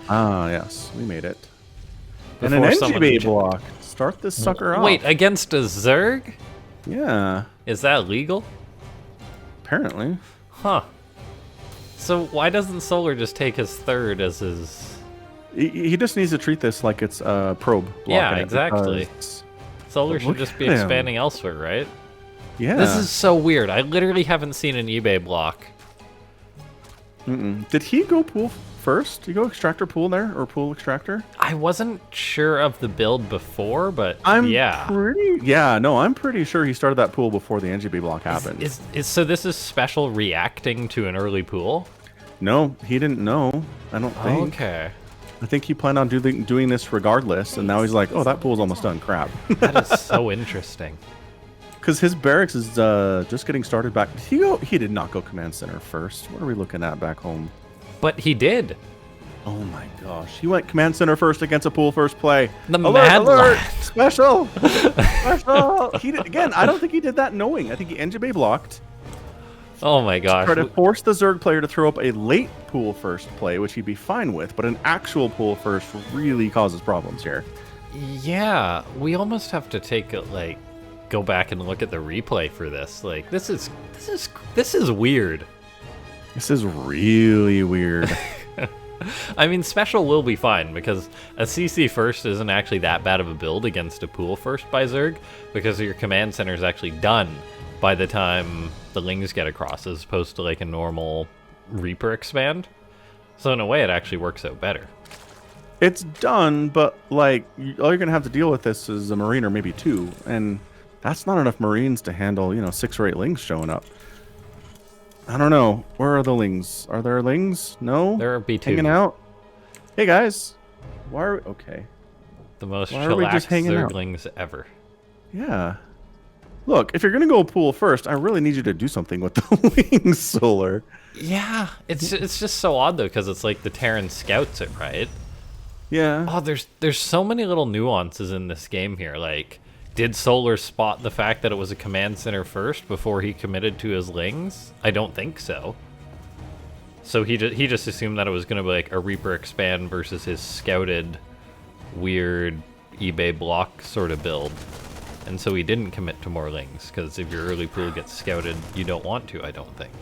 Ah, yes, we made it. And Before an someone NGB block. Start this sucker off. Wait, against a Zerg? Yeah, Is that legal? apparently. Huh. So why doesn't Solar just take his third as his... He just needs to treat this like it's a probe block. Yeah, exactly. Solar should Look just be at him. expanding elsewhere, right? Yeah. This is so weird. I literally haven't seen an eBay block. Did he go pool first? Did he go extractor pool there, or pool extractor? I wasn't sure of the build before, but yeah. I'm pretty sure he started that pool before the NGB block happened. So this is SpeCial reacting to an early pool? No, he didn't know. I don't think. Okay. I think he planned on doing this regardless, and now he's like, oh, that pool's almost done. Crap. That is so interesting. Because his barracks is just getting started back. He did not go command center first. What are we looking at back home? But he did. Oh my gosh. He went command center first against a pool first play. The alert, mad alert! lad. SpeCial! SpeCial! Again, I don't think he did that knowing. I think he NGB blocked. Oh my gosh. Try to force the Zerg player to throw up a late pool first play, which he'd be fine with, but an actual pool first really causes problems here. Yeah, we almost have to take it, like, go back and look at the replay for this. Like, this is weird. This is really weird. I mean, SpeCial will be fine because a CC first isn't actually that bad of a build against a pool first by Zerg because your command center is actually done by the time the Lings get across, as opposed to like a normal Reaper expand. So in a way, it actually works out better. It's done, but like all you're gonna have to deal with this is a Marine or maybe two, and that's not enough Marines to handle 6 or 8 Lings showing up. I don't know. Where are the Lings? Are there Lings? No? There are B2. Hanging out? Hey, guys. Why are we... Okay. The most Why are we just chillaxed hanging out? Zerglings ever. Yeah. Look, if you're going to go pool first, I really need you to do something with the Lings, Solar. Yeah, it's just so odd, though, because it's like the Terran scouts it, right? Yeah. Oh, there's so many little nuances in this game here. Like, did Solar spot the fact that it was a command center first before he committed to his Lings? I don't think so. So he just assumed that it was going to be like a Reaper expand versus his scouted, weird eBay block sort of build. And so he didn't commit to more Lings, because if your early pool gets scouted, you don't want to, I don't think.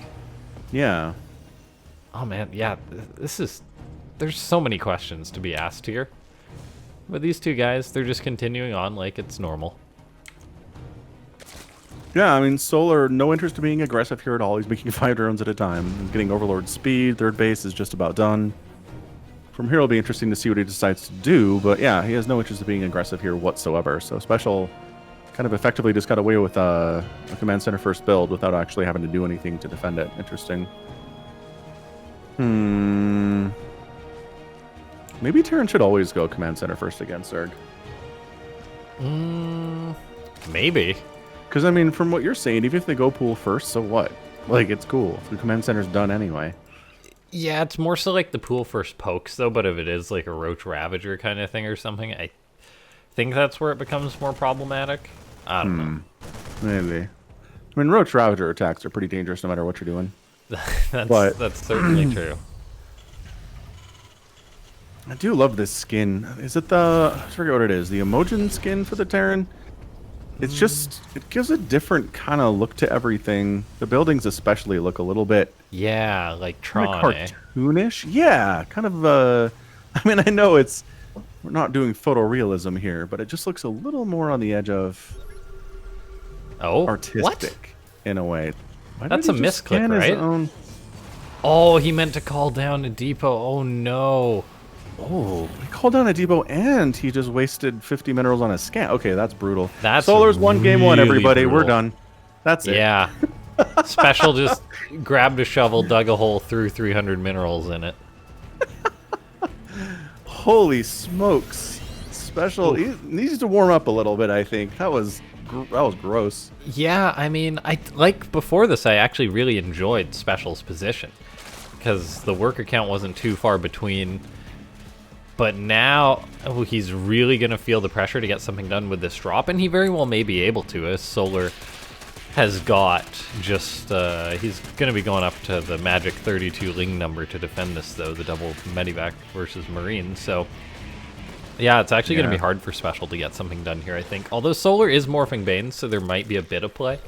Yeah. Oh man, yeah, there's so many questions to be asked here. But these two guys, they're just continuing on like it's normal. Yeah, I mean, Solar, no interest in being aggressive here at all. He's making 5 drones at a time. He's getting Overlord speed. Third base is just about done. From here, it'll be interesting to see what he decides to do. But yeah, he has no interest in being aggressive here whatsoever. So SpeCial kind of effectively just got away with a command center first build without actually having to do anything to defend it. Interesting. Maybe Terran should always go command center first against Zerg. Maybe. Because, I mean, from what you're saying, even if they go pool first, so what? Like, it's cool. The command center's done anyway. Yeah, it's more so like the pool first pokes, though, but if it is like a Roach Ravager kind of thing or something, I think that's where it becomes more problematic. I don't know. Maybe. I mean, Roach Ravager attacks are pretty dangerous no matter what you're doing. That's certainly true. I do love this skin. Is it I forget what it is. The Emojin skin for the Terran? It's just, it gives a different kind of look to everything. The buildings especially look a little bit... Yeah, like Tron, cartoonish? Yeah, kind of, I mean, I know we're not doing photorealism here, but it just looks a little more on the edge of... artistic, in a way. That's a misclick, right? Oh, he meant to call down a depot. Oh, no. Oh, he called down a depot and he just wasted 50 minerals on a scan. Okay, that's brutal. That's Solar's won game one, everybody. Brutal. We're done. That's it. Yeah. SpeCial just grabbed a shovel, dug a hole, threw 300 minerals in it. Holy smokes. SpeCial, he needs to warm up a little bit, I think. That was gross. Yeah, I mean, like before this, I actually really enjoyed SpeCial's position because the worker count wasn't too far between. But now he's really going to feel the pressure to get something done with this drop, and he very well may be able to, as Solar has got just, he's going to be going up to the magic 32 Ling number to defend this, though, the double Medivac versus Marine. So, yeah, it's actually going to be hard for Special to get something done here, I think. Although Solar is morphing Bane, so there might be a bit of play.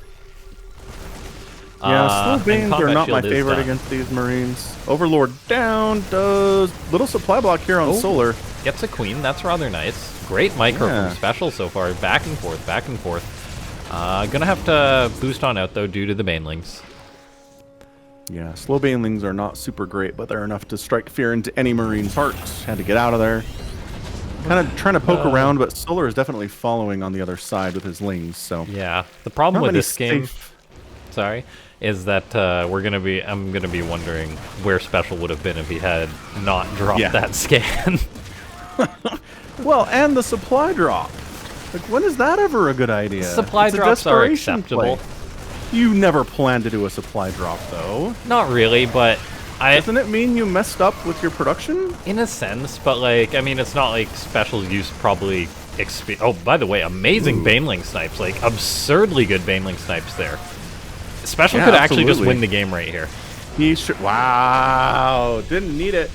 Yeah, slow Banes are not my Shield is favorite done. against these Marines. Overlord down, does little supply block here on Solar. Gets a Queen, that's rather nice. Great micro from Special so far, back and forth, back and forth. Gonna have to boost on out, though, due to the Banelings. Yeah, slow Banelings are not super great, but they're enough to strike fear into any Marine's heart. Had to get out of there. Kind of trying to poke around, but Solar is definitely following on the other side with his Lings, so... Yeah, the problem Not with many this game... safe- Sorry, is that I'm gonna be wondering where Special would have been if he had not dropped that scan. Well, and the supply drop. Like, when is that ever a good idea? Supply It's a drops are desperation acceptable. play. You never planned to do a supply drop, though. Not really, but Doesn't it mean you messed up with your production? in a sense, but like, I mean, it's not like Special's use probably oh, by the way, amazing Baneling snipes, like absurdly good Baneling snipes there. Special could actually just win the game right here. He should. Wow, didn't need it.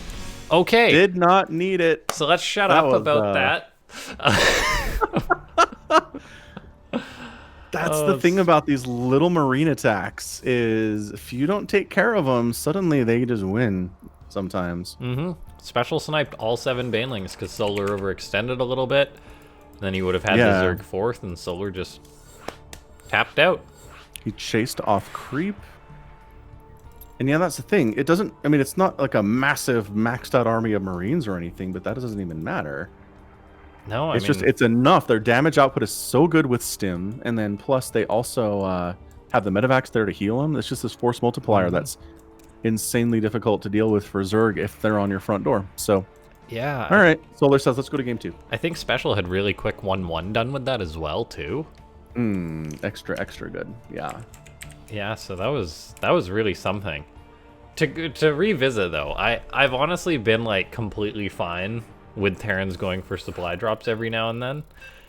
Okay. Did not need it. So let's shut That up was, about that. That's the thing about these little Marine attacks is if you don't take care of them, suddenly they just win sometimes. Special sniped all 7 Banelings because Solar overextended a little bit. Then he would have had the Zerg 4th, and Solar just tapped out. He chased off creep. And yeah, that's the thing. It doesn't, I mean, it's not like a massive maxed out army of Marines or anything, but that doesn't even matter. No, It's just, it's enough. Their damage output is so good with Stim, and then plus they also have the Medivacs there to heal them. It's just this force multiplier that's insanely difficult to deal with for Zerg if they're on your front door. So, yeah. All right, Solar says, let's go to game 2. I think Special had really quick 1-1 done with that as well, too. Extra good. Yeah. Yeah, so that was really something. To revisit though, I've honestly been like completely fine with Terrans going for supply drops every now and then,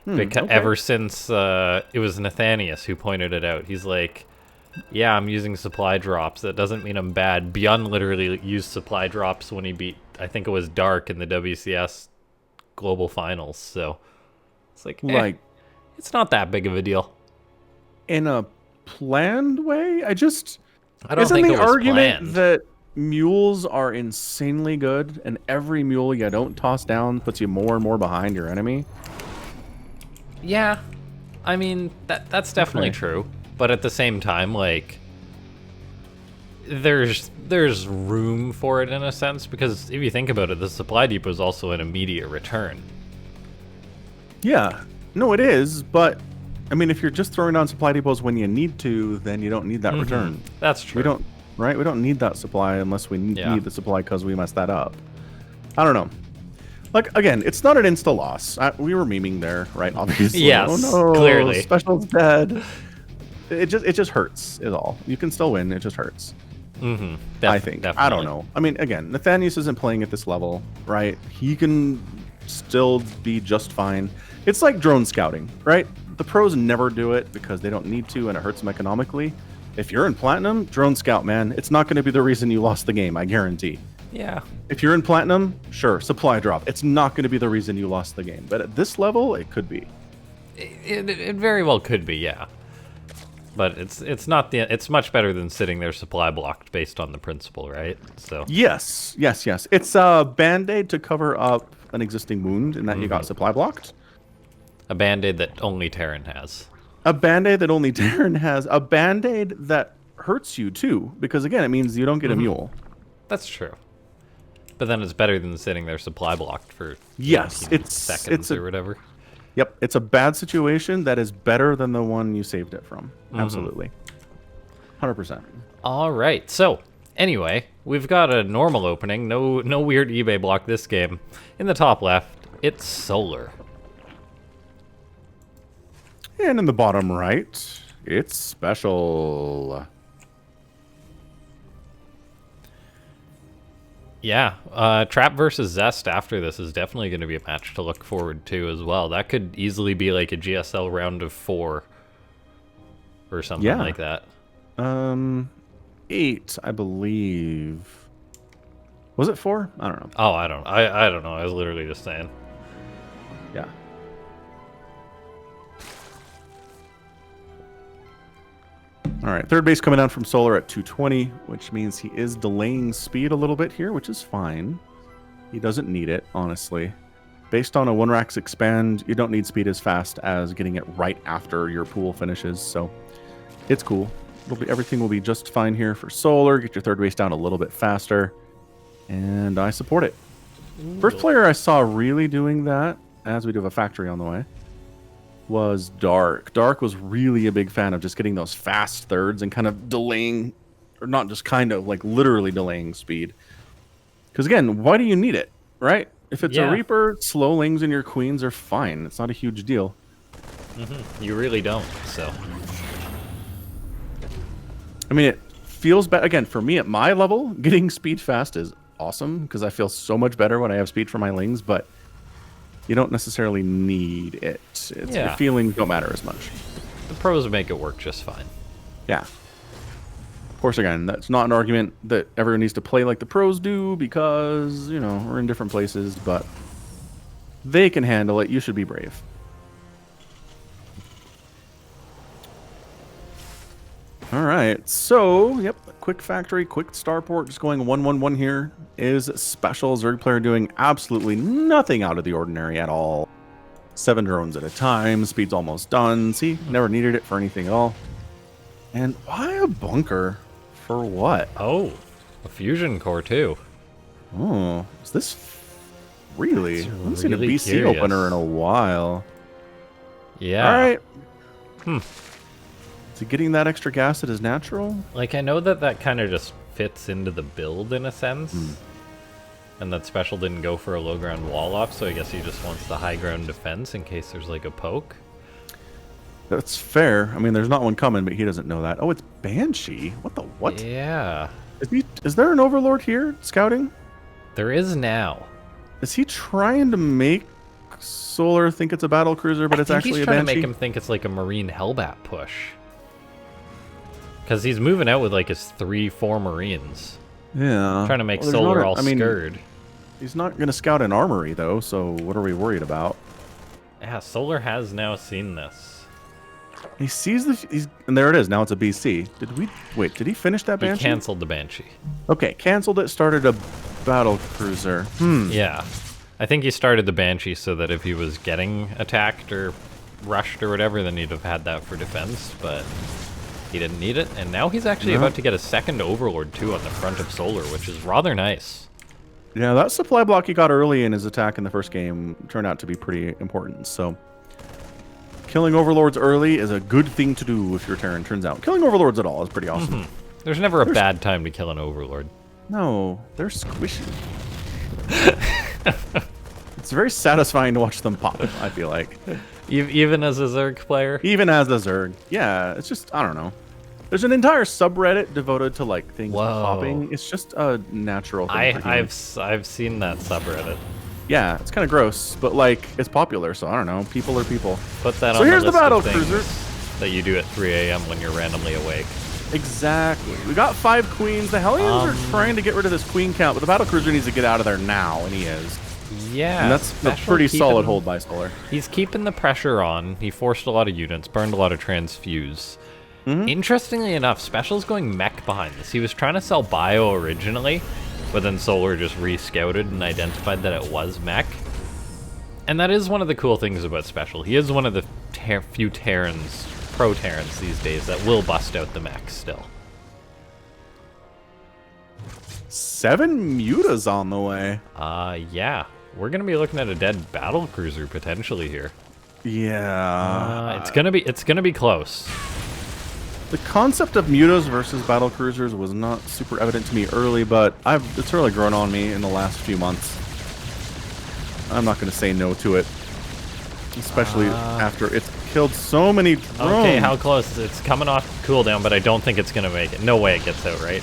because ever since it was Nathanius who pointed it out. He's like, "Yeah, I'm using supply drops. That doesn't mean I'm bad." Beyond literally used supply drops when he beat, I think it was Dark in the WCS Global Finals. So it's like, it's not that big of a deal. In a planned way, I don't think it was argument planned. that mules are insanely good and every mule you don't toss down puts you more and more behind your enemy? Yeah, I mean that's definitely true, but at the same time, like, there's room for it in a sense, because if you think about it, the supply depot is also an immediate return. Yeah, no, it is, but I mean, if you're just throwing down supply depots when you need to, then you don't need that return. That's true. We don't, right? We don't need that supply unless we need the supply because we messed that up. I don't know. Like, again, it's not an insta loss. We were memeing there, right? Obviously. Yes, oh no, clearly. Special's dead. It just hurts. Is all. You can still win. It just hurts. I think. Definitely. I don't know. I mean, again, Nathanius isn't playing at this level, right? He can still be just fine. It's like drone scouting, right? The pros never do it because they don't need to, and it hurts them economically. If you're in Platinum, drone scout, man. It's not going to be the reason you lost the game, I guarantee. Yeah. If you're in Platinum, sure, supply drop. It's not going to be the reason you lost the game. But at this level, it could be. It very well could be, yeah. But it's not it's much better than sitting there supply blocked based on the principle, right? So Yes. It's a band-aid to cover up an existing wound in that you got supply blocked. a band-aid that only Terran has. A band-aid that only Darren has. A band-aid that hurts you too, because again, it means you don't get a mule. That's true. But then it's better than sitting there supply blocked for seconds or whatever. Yep, it's a bad situation that is better than the one you saved it from. Absolutely. 100%. All right. So, anyway, we've got a normal opening. No weird eBay block this game. In the top left, it's Solar. And in the bottom right, it's Special. Yeah, Trap versus Zest after this is definitely going to be a match to look forward to as well. That could easily be like a GSL round of 4. or something like that. 8, I believe. Was it 4? I don't know. Oh, I don't know. I was literally just saying. Yeah. All right, third base coming down from Solar at 220, which means he is delaying speed a little bit here, which is fine. He doesn't need it, honestly. Based on a 1-Rax expand, you don't need speed as fast as getting it right after your pool finishes, so it's cool. Everything will be just fine here for Solar. Get your third base down a little bit faster, and I support it. Ooh. First player I saw really doing that, as we do have a factory on the way, was Dark. Dark was really a big fan of just getting those fast thirds and kind of delaying, or not just kind of, like literally delaying speed. Because again, why do you need it, right? If it's a Reaper, slow lings and your queens are fine. It's not a huge deal. You really don't, so. I mean, it feels better. Again, for me at my level, getting speed fast is awesome because I feel so much better when I have speed for my lings, but you don't necessarily need it. Your feelings don't matter as much. The pros make it work just fine. Yeah. Of course, again, that's not an argument that everyone needs to play like the pros do because, you know, we're in different places, but they can handle it. You should be brave. All right, so, yep, quick factory, quick starport, just going 1-1-1 here is SpeCial. Zerg player doing absolutely nothing out of the ordinary at all. 7 drones at a time, speed's almost done. See, never needed it for anything at all. And why a bunker? For what? Oh, a fusion core too. Oh, is this really? I haven't seen a really BC curious. opener in a while. Yeah. All right. Is he getting that extra gas that is natural? Like, I know that kind of just fits into the build in a sense. And that SpeCial didn't go for a low ground wall off, so I guess he just wants the high ground defense in case there's like a poke. That's fair. I mean, there's not one coming, but he doesn't know that. Oh, it's Banshee. What the what? Yeah. Is there an Overlord here scouting? There is now. Is he trying to make Solar think it's a battle cruiser, but it's actually a Banshee? He's trying to make him think it's like a Marine Hellbat push. Because he's moving out with like his 3-4 Marines. Yeah. Trying to make Solar all scared. scared. He's not going to scout an armory, though, so what are we worried about? Yeah, Solar has now seen this. He sees and there it is. Now it's a BC. Did he finish that Banshee? He canceled the Banshee. Okay, canceled it, started a battle cruiser. Yeah. I think he started the Banshee so that if he was getting attacked or rushed or whatever, then he'd have had that for defense, but he didn't need it. And now he's actually about to get a second Overlord, too, on the front of Solar, which is rather nice. Yeah, that supply block he got early in his attack in the first game turned out to be pretty important, so killing Overlords early is a good thing to do if you're Terran, turns out. Killing Overlords at all is pretty awesome. There's never a bad time to kill an Overlord. No, they're squishy. It's very satisfying to watch them pop, I feel like. Even as a Zerg player? Even as a Zerg. Yeah, it's just, I don't know. There's an entire subreddit devoted to like things popping. It's just a natural thing. I've seen that subreddit. Yeah, it's kind of gross, but like it's popular, so I don't know. People are people. Put that on the list of things that you do at 3 a.m. when you're randomly awake. Exactly. We got 5 queens. The Hellions are trying to get rid of this queen count, but the battle cruiser needs to get out of there now, and he is. Yeah, and that's a pretty solid hold by Solar. He's keeping the pressure on. He forced a lot of units, burned a lot of transfuse. Interestingly enough, SpeCial's going mech behind this. He was trying to sell bio originally, but then Solar just re-scouted and identified that it was mech. And that is one of the cool things about SpeCial. He is one of the few Terrans, pro Terrans these days, that will bust out the mech still. 7 mutas on the way. Yeah. We're gonna be looking at a dead battle cruiser potentially here. Yeah. It's gonna be close. The concept of mutas versus battle cruisers was not super evident to me early, but it's really grown on me in the last few months. I'm not going to say no to it, especially after it's killed so many drones. Okay, how close? It's coming off cooldown, but I don't think it's going to make it. No way it gets out, right?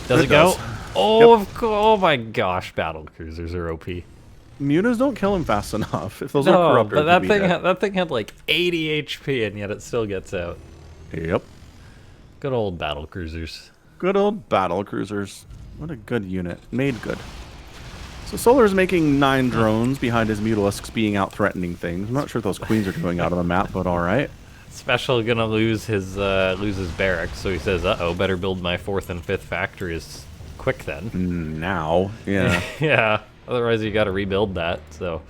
Does it go? Oh, yep. Oh my gosh, battle cruisers are OP. Mutas don't kill him fast enough. If those are corruptors, but that thing had like 80 HP, and yet it still gets out. Yep. Good old battle cruisers. Good old battle cruisers. What a good unit. Made good. So Solar's making 9 drones behind his Mutalisks being out threatening things. I'm not sure what those queens are doing out on the map, but alright. Special gonna lose his barracks, so he says, "Uh-oh, better build my 4th and 5th factories quick then." Now, yeah. Yeah, otherwise you gotta rebuild that, so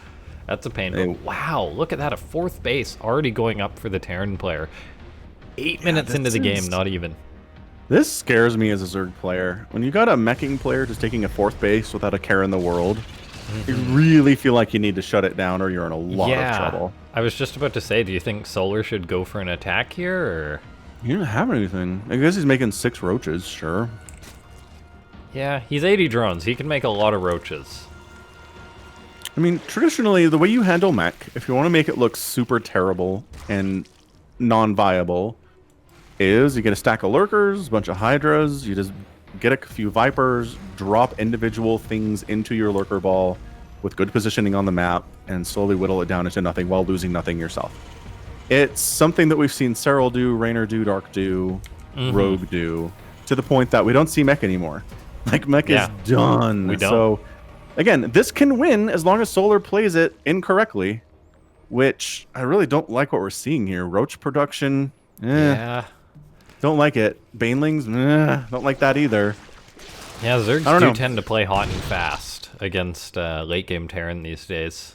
that's a pain. Hey. Wow, look at that, a 4th base already going up for the Terran player. 8 minutes into the game, not even. This scares me as a Zerg player. When you got a meching player just taking a 4th base without a care in the world, you really feel like you need to shut it down or you're in a lot of trouble. I was just about to say, do you think Solar should go for an attack here, or? He doesn't have anything. I guess he's making 6 roaches, sure. Yeah, he's 80 drones. He can make a lot of roaches. I mean, traditionally, the way you handle mech, if you want to make it look super terrible and non-viable, is you get a stack of lurkers, a bunch of hydras, you just get a few vipers, drop individual things into your lurker ball with good positioning on the map, and slowly whittle it down into nothing while losing nothing yourself. It's something that we've seen Serral do, Raynor do, Dark do, Rogue do, to the point that we don't see mech anymore. Like, mech is done. We don't. So, again, this can win as long as Solar plays it incorrectly, which I really don't like what we're seeing here. Roach production, Yeah. don't like it. Banelings, don't like that either. Yeah, Zergs I don't do know. tend to play hot and fast against late game Terran these days.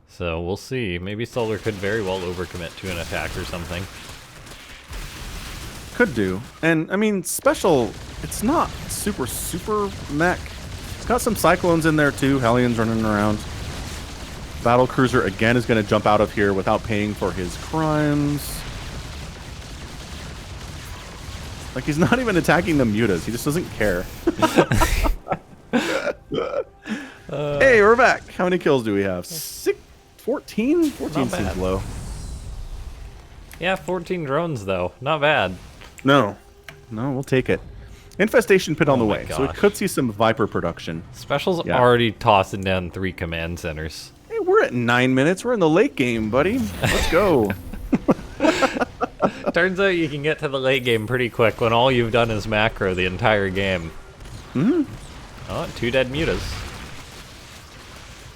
So we'll see. Maybe Solar could very well overcommit to an attack or something. Could do. And, I mean, SpeCial, it's not super mech. It's got some Cyclones in there, too. Hellions running around. Battle Cruiser, again, is going to jump out of here without paying for his crimes. Like, he's not even attacking the mutas. He just doesn't care. Hey, we're back. How many kills do we have? 14? 14 seems low. Yeah, 14 drones, though. Not bad. No, we'll take it. Infestation pit on the way, so we gosh. could see some Viper production. Special's already tossing down 3 command centers. Hey, we're at 9 minutes. We're in the late game, buddy. Let's go. Turns out you can get to the late game pretty quick when all you've done is macro the entire game. Oh, 2 dead mutas.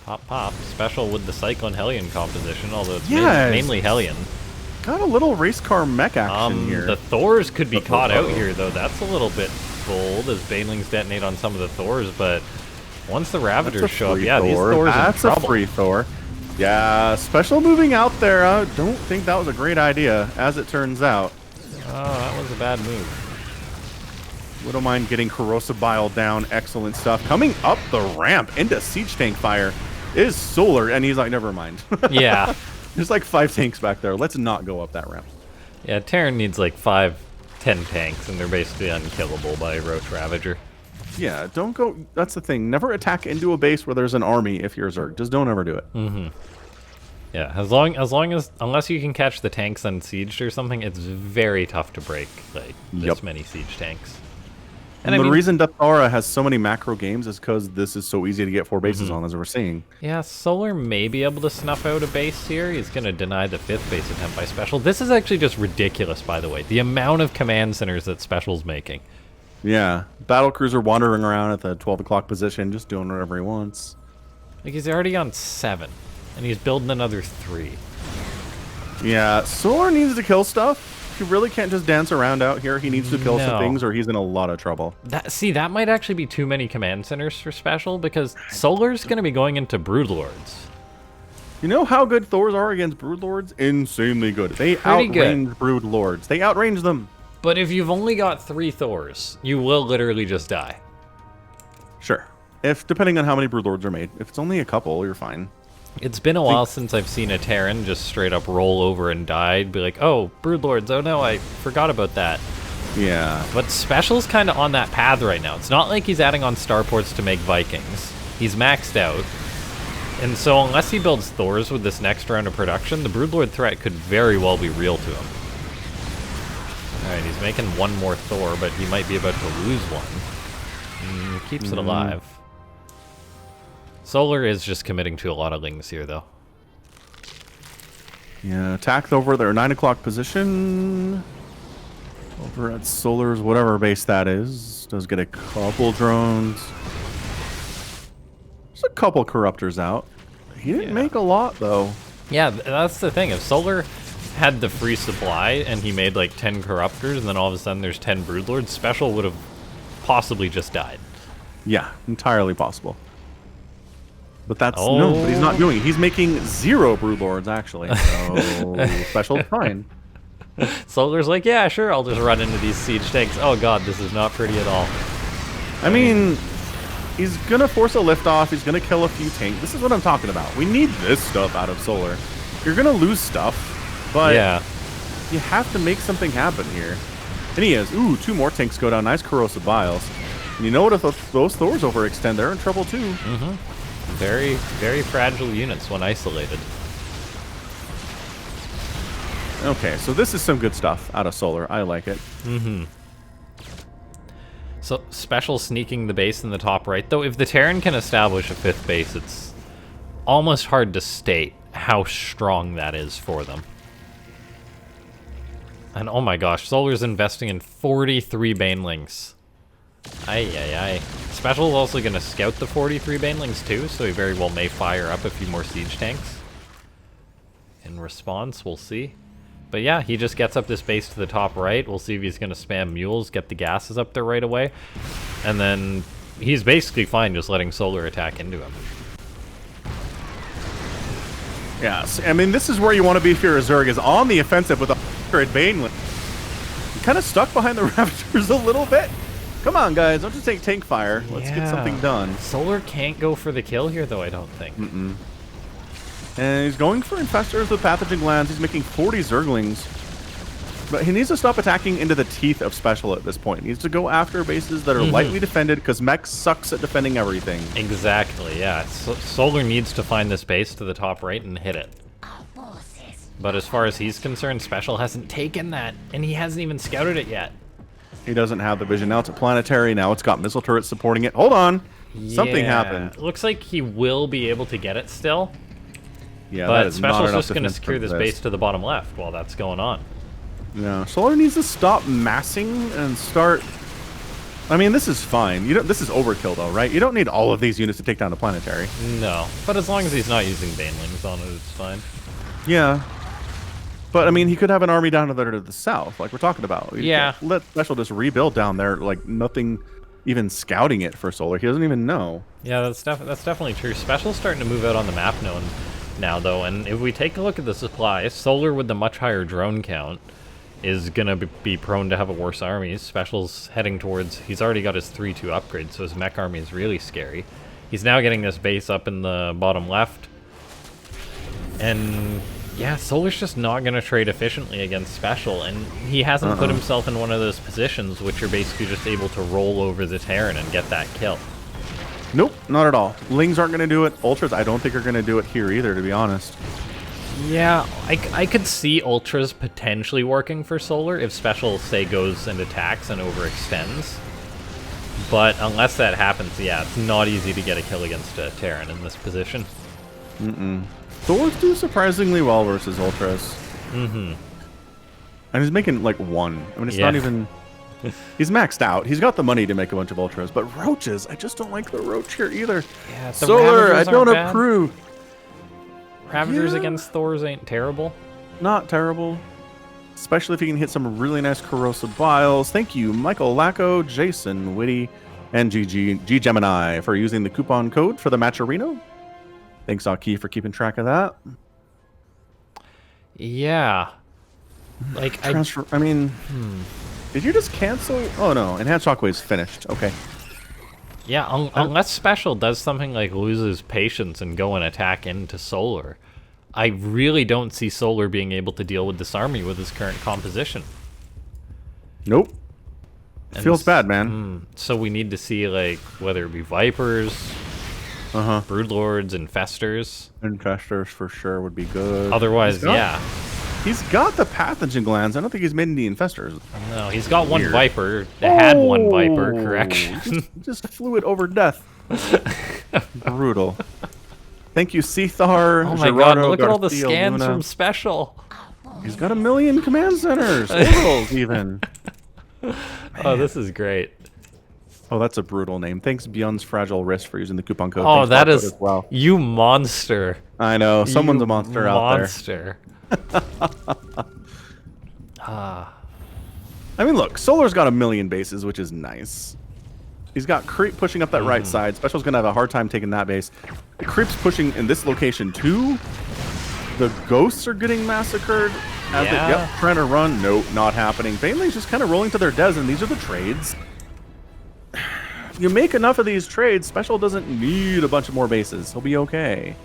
Pop. Special with the Cyclone Hellion composition, although it's mainly Hellion. Got a little race car mech action here. The Thors could be caught out here, though. That's a little bit bold as Banelings detonate on some of the Thors, but once the Ravagers show up, these Thors That's in a trouble. free Thor. Yeah, Special moving out there. I don't think that was a great idea, as it turns out. Oh, that was a bad move. Widowmine getting Corrosive Bile down. Excellent stuff. Coming up the ramp into Siege Tank fire is Solar, and he's like, never mind. Yeah. There's like 5 tanks back there. Let's not go up that ramp. Yeah, Terran needs like 5-10 tanks, and they're basically unkillable by Roach Ravager. Yeah, don't go. That's the thing. Never attack into a base where there's an army if you're a Zerg. Just don't ever do it. Yeah, unless you can catch the tanks unsieged or something, it's very tough to break like this many siege tanks. And the reason Dathara has so many macro games is because this is so easy to get 4 bases on, as we're seeing. Yeah, Solar may be able to snuff out a base here. He's going to deny the 5th base attempt by Special. This is actually just ridiculous, by the way. The amount of command centers that Special's making. Yeah, Battle Cruiser wandering around at the 12 o'clock position, just doing whatever he wants. Like, he's already on 7, and he's building another 3. Yeah, Solar needs to kill stuff. He really can't just dance around out here. He needs to kill some things or he's in a lot of trouble. That might actually be too many command centers for Special, because Solar's going to be going into Broodlords. You know how good Thors are against Broodlords? Insanely good. They outrange Broodlords. They outrange them. But if you've only got 3 Thors, you will literally just die. Sure. Depending on how many Broodlords are made. If it's only a couple, you're fine. It's been a while since I've seen a Terran just straight up roll over and die. Be like, oh, Broodlords, oh no, I forgot about that. Yeah. But Special's kind of on that path right now. It's not like he's adding on starports to make Vikings. He's maxed out. And so unless he builds Thors with this next round of production, the Broodlord threat could very well be real to him. Alright, he's making 1 more Thor, but he might be about to lose one. Keeps it alive. Solar is just committing to a lot of Lings here, though. Yeah, attack over their 9 o'clock position. Over at Solar's whatever base that is, does get a couple drones. There's a couple corruptors out. He didn't make a lot though. Yeah, that's the thing. If Solar had the free supply and he made like 10 corruptors and then all of a sudden there's 10 broodlords, SpeCial would have possibly just died. Yeah, entirely possible. But that's no, but he's not doing it. He's making 0 broodlords actually. So SpeCial's fine. Solar's like, yeah, sure, I'll just run into these siege tanks. Oh god, this is not pretty at all. I mean, he's gonna force a liftoff. He's gonna kill a few tanks. This is what I'm talking about. We need this stuff out of Solar. You're gonna lose stuff, but yeah, you have to make something happen here. And he is. Ooh, 2 more tanks go down. Nice corrosive biles. And you know what? If those Thors overextend, they're in trouble too. Mm-hmm. Very, very fragile units when isolated. Okay, so this is some good stuff out of Solar. I like it. Mm-hmm. So, SpeCial sneaking the base in the top right. Though, if the Terran can establish a 5th base, it's almost hard to state how strong that is for them. And oh my gosh, Solar's investing in 43 Banelings. Ay. SpeCial is also going to scout the 43 Banelings too, so he very well may fire up a few more siege tanks. In response, we'll see. But yeah, he just gets up this base to the top right. We'll see if he's going to spam mules, get the gases up there right away. And then he's basically fine just letting Solar attack into him. Yeah, I mean, this is where you want to be if you're a Zerg, is on the offensive with a 100 Baneling. You're kind of stuck behind the Raptors a little bit. Come on, guys, don't just take tank fire. Let's get something done. Solar can't go for the kill here, though, I don't think. Mm-mm. And he's going for infestors with pathogen glands. He's making 40 Zerglings. But he needs to stop attacking into the teeth of SpeCial at this point. He needs to go after bases that are lightly defended, because Mech sucks at defending everything. Exactly, yeah. Solar needs to find this base to the top right and hit it. But as far as he's concerned, SpeCial hasn't taken that, and he hasn't even scouted it yet. He doesn't have the vision. Now it's a planetary. Now it's got missile turrets supporting it. Hold on. Something happened. Looks like he will be able to get it still. Yeah, but SpeCial's just going to secure this base to the bottom left while that's going on. Yeah, Solar needs to stop massing and start... I mean, this is fine. This is overkill, though, right? You don't need all of these units to take down the planetary. No, but as long as he's not using Banelings on it, it's fine. Yeah. But, I mean, he could have an army down to the south, like we're talking about. Yeah. Let SpeCial just rebuild down there, like nothing even scouting it for Solar. He doesn't even know. Yeah, that's definitely true. SpeCial's starting to move out on the map now, though, and if we take a look at the supplies, Solar with the much higher drone count is going to be prone to have a worse army. SpeCial's heading towards... He's already got his 3-2 upgrade, so his mech army is really scary. He's now getting this base up in the bottom left. And... yeah, Solar's just not going to trade efficiently against SpeCial, and he hasn't put himself in one of those positions which are basically just able to roll over the Terran and get that kill. Nope, not at all. Lings aren't going to do it. Ultras, I don't think are going to do it here either, to be honest. Yeah, I could see Ultras potentially working for Solar if SpeCial, say, goes and attacks and overextends. But unless that happens, yeah, it's not easy to get a kill against a Terran in this position. Thors do surprisingly well versus Ultras. Mm-hmm. And he's making, like, 1. I mean, it's not even... He's maxed out. He's got the money to make a bunch of Ultras. But Roaches, I just don't like the Roach here either. Yeah, Solar, I don't approve. Ravagers against Thors ain't terrible. Not terrible. Especially if you can hit some really nice corrosive biles. Thank you, Michael Lacko, Jason Whitty, and G Gemini for using the coupon code for the Matcharino. Thanks, Aki, for keeping track of that. Yeah. Like, I mean... Did you just cancel? Oh, no. Enhanced Shockwave's finished. Okay. Yeah, unless SpeCial does something like loses patience and go and attack into Solar, I really don't see Solar being able to deal with this army with his current composition. Nope. Feels bad, man. So we need to see, like, whether it be Vipers, Broodlords, Infestors. Infestors for sure would be good. Otherwise, yeah. He's got the pathogen glands. I don't think he's made any infestors. No, he's got one Viper. Had one Viper, correction. just flew it over death. Brutal. Thank you, Cethar. Oh my god, look at all the scans from SpeCial. He's got 1 million command centers. Orbitals, even. Oh, this is great. Oh, that's a brutal name. Thanks, Beyond's Fragile Wrist, for using the coupon code. Oh, Thanks, that Barcode, is as well. you monster. I know. Someone's You a monster out there. monster. Ah. I mean, look, Solar's got 1,000,000 bases, which is nice. He's got Creep pushing up that right side. Special's going to have a hard time taking that base. Creep's pushing in this location, too. The Ghosts are getting massacred. As they, yep, trying to run. Nope, not happening. Banelig's just kind of rolling to their devs, and these are the trades. You make enough of these trades, Special doesn't need a bunch of more bases. He'll be okay.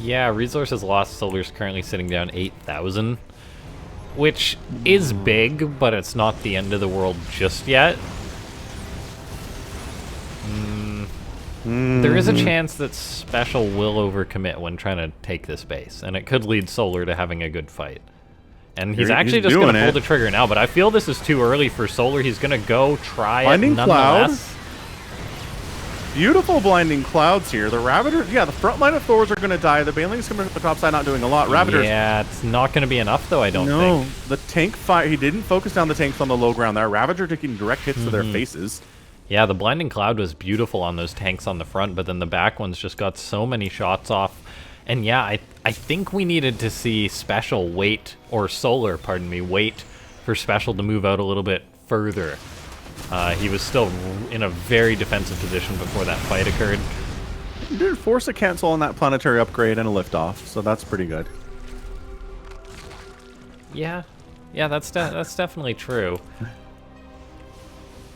Yeah, resources lost. Solar's currently sitting down 8,000, which is big, but it's not the end of the world just yet. There is a chance that Special will overcommit when trying to take this base, and it could lead Solar to having a good fight. And he's actually just going to pull the trigger now, but I feel this is too early for Solar. He's going to go try it nonetheless. Beautiful blinding clouds here. The Ravagers, yeah, the front line of Thors are going to die. The Banelings coming up the top side, not doing a lot. Ravagers. Yeah, it's not going to be enough, though, I don't think. No, the tank fire, he didn't focus down the tanks on the low ground there. Ravager taking direct hits to their faces. Yeah, the blinding cloud was beautiful on those tanks on the front, but then the back ones just got so many shots off. And yeah, I think we needed to see Special wait, or Solar, pardon me, wait for Special to move out a little bit further. He was still in a very defensive position before that fight occurred. He did force a cancel on that planetary upgrade and a liftoff, so that's pretty good. Yeah, that's definitely true.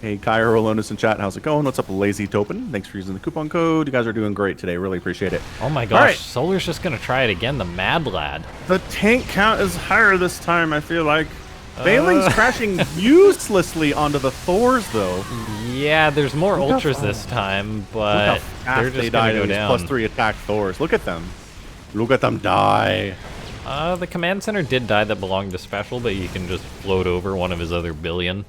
Hey, Kyra Alonis in chat, how's it going? What's up, Lazy Topin? Thanks for using the coupon code. You guys are doing great today. Really appreciate it. Oh my gosh, Solar's just going to try it again, the Mad Lad. The tank count is higher this time, I feel like. Bailing's crashing uselessly onto the Thors, though. Yeah, there's more Ultras this time, but they're just going to go down. +3 attack Thors. Look at them. Look at them die. The command center did die that belonged to Special, but you can just float over one of his other billion.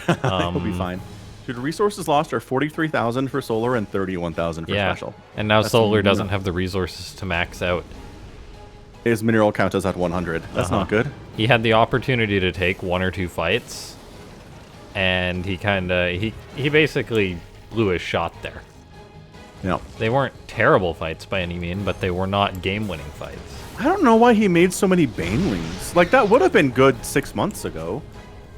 He'll be fine. Dude, resources lost are 43,000 for Solar and 31,000 for Special. And now Solar doesn't have the resources to max out. His mineral count is at 100. That's not good. He had the opportunity to take 1 or 2 fights, and he basically blew his shot there. Yeah. They weren't terrible fights by any means, but they were not game-winning fights. I don't know why he made so many Banelings. Like, that would have been good 6 months ago,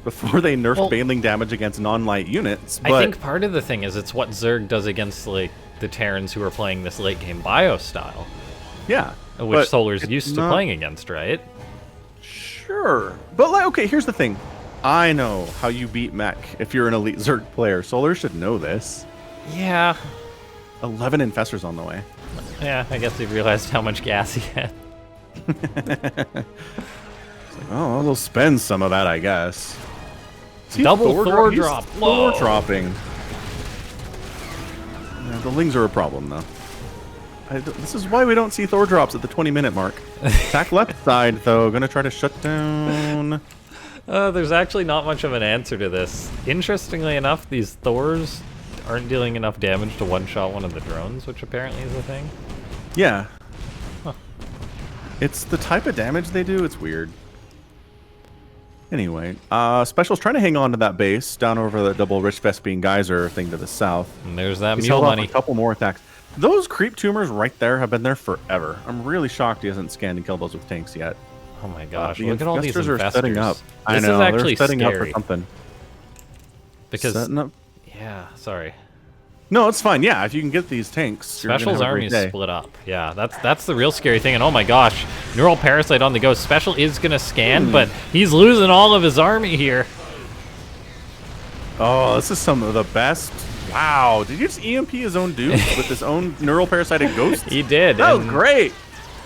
before they nerfed Baneling damage against non-light units. But I think part of the thing is it's what Zerg does against, like, the Terrans who are playing this late-game bio style. Yeah. Which Solar's used to playing against, right? Sure. But, like, okay, here's the thing. I know how you beat mech if you're an elite Zerg player. Solar should know this. Yeah. 11 Infestors on the way. Yeah, I guess he realized how much gas he had. It's like, oh, they'll spend some of that, I guess. Double Thor drop. Thor dropping. Yeah, the Lings are a problem, though. This is why we don't see Thor drops at the 20-minute mark. Attack left side, though. Gonna try to shut down. There's actually not much of an answer to this. Interestingly enough, these Thors aren't dealing enough damage to one-shot one of the drones, which apparently is a thing. Yeah. Huh. It's the type of damage they do. It's weird. Anyway, Special's trying to hang on to that base down over the double Rich Vespian Geyser thing to the south. And there's that He's mule money. A couple more attacks. Those creep tumors right there have been there forever. I'm really shocked he hasn't scanned and killed those with tanks yet. Oh my gosh, look at all these infestors. Are setting up. This I know, is actually they're setting scary. up for something. Because, setting up? Yeah, sorry. No, it's fine. Yeah, if you can get these tanks, Special's army is split up. Yeah, that's the real scary thing. And oh my gosh, Neural Parasite on the go. Special is going to scan, but he's losing all of his army here. Oh, this is some of the best. Wow, did you just EMP his own dude with his own Neural Parasitic ghost? He did. That was great.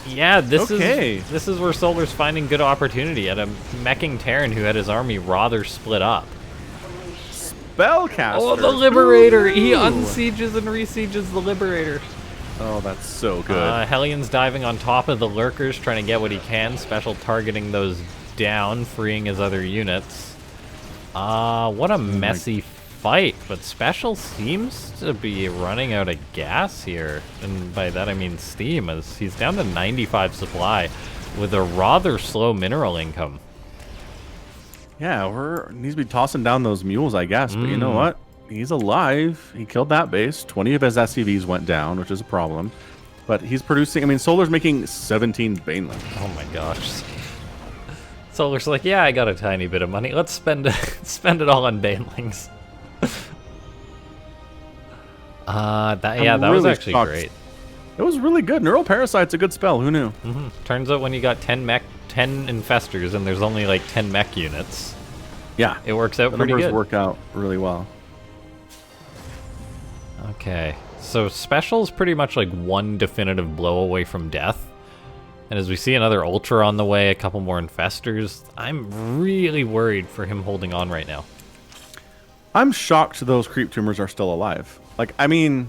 Yeah, this is where Solar's finding good opportunity at a meching Terran who had his army rather split up. Spellcaster. Oh, the Liberator! Ooh. He unsieges and resieges the Liberator. Oh, that's so good. Hellions diving on top of the Lurkers, trying to get what he can. Special targeting those down, freeing his other units. What a messy fight, but Special seems to be running out of gas here. And by that I mean steam, as he's down to 95 supply with a rather slow mineral income. Yeah, needs to be tossing down those mules, I guess. But you know what? He's alive. He killed that base. 20 of his SCVs went down, which is a problem. But he's producing... I mean, Solar's making 17 banelings. Oh my gosh. Solar's like, yeah, I got a tiny bit of money. Let's spend it all on banelings. that was actually great. It was really good. Neural Parasite's a good spell. Who knew? Turns out when you got 10 infestors and there's only like 10 mech units, yeah, it works out pretty good. The numbers work out really well. Okay, so SpeCial's pretty much like one definitive blow away from death. And as we see another Ultra on the way, a couple more infestors, I'm really worried for him holding on right now. I'm shocked those creep tumors are still alive. Like, I mean,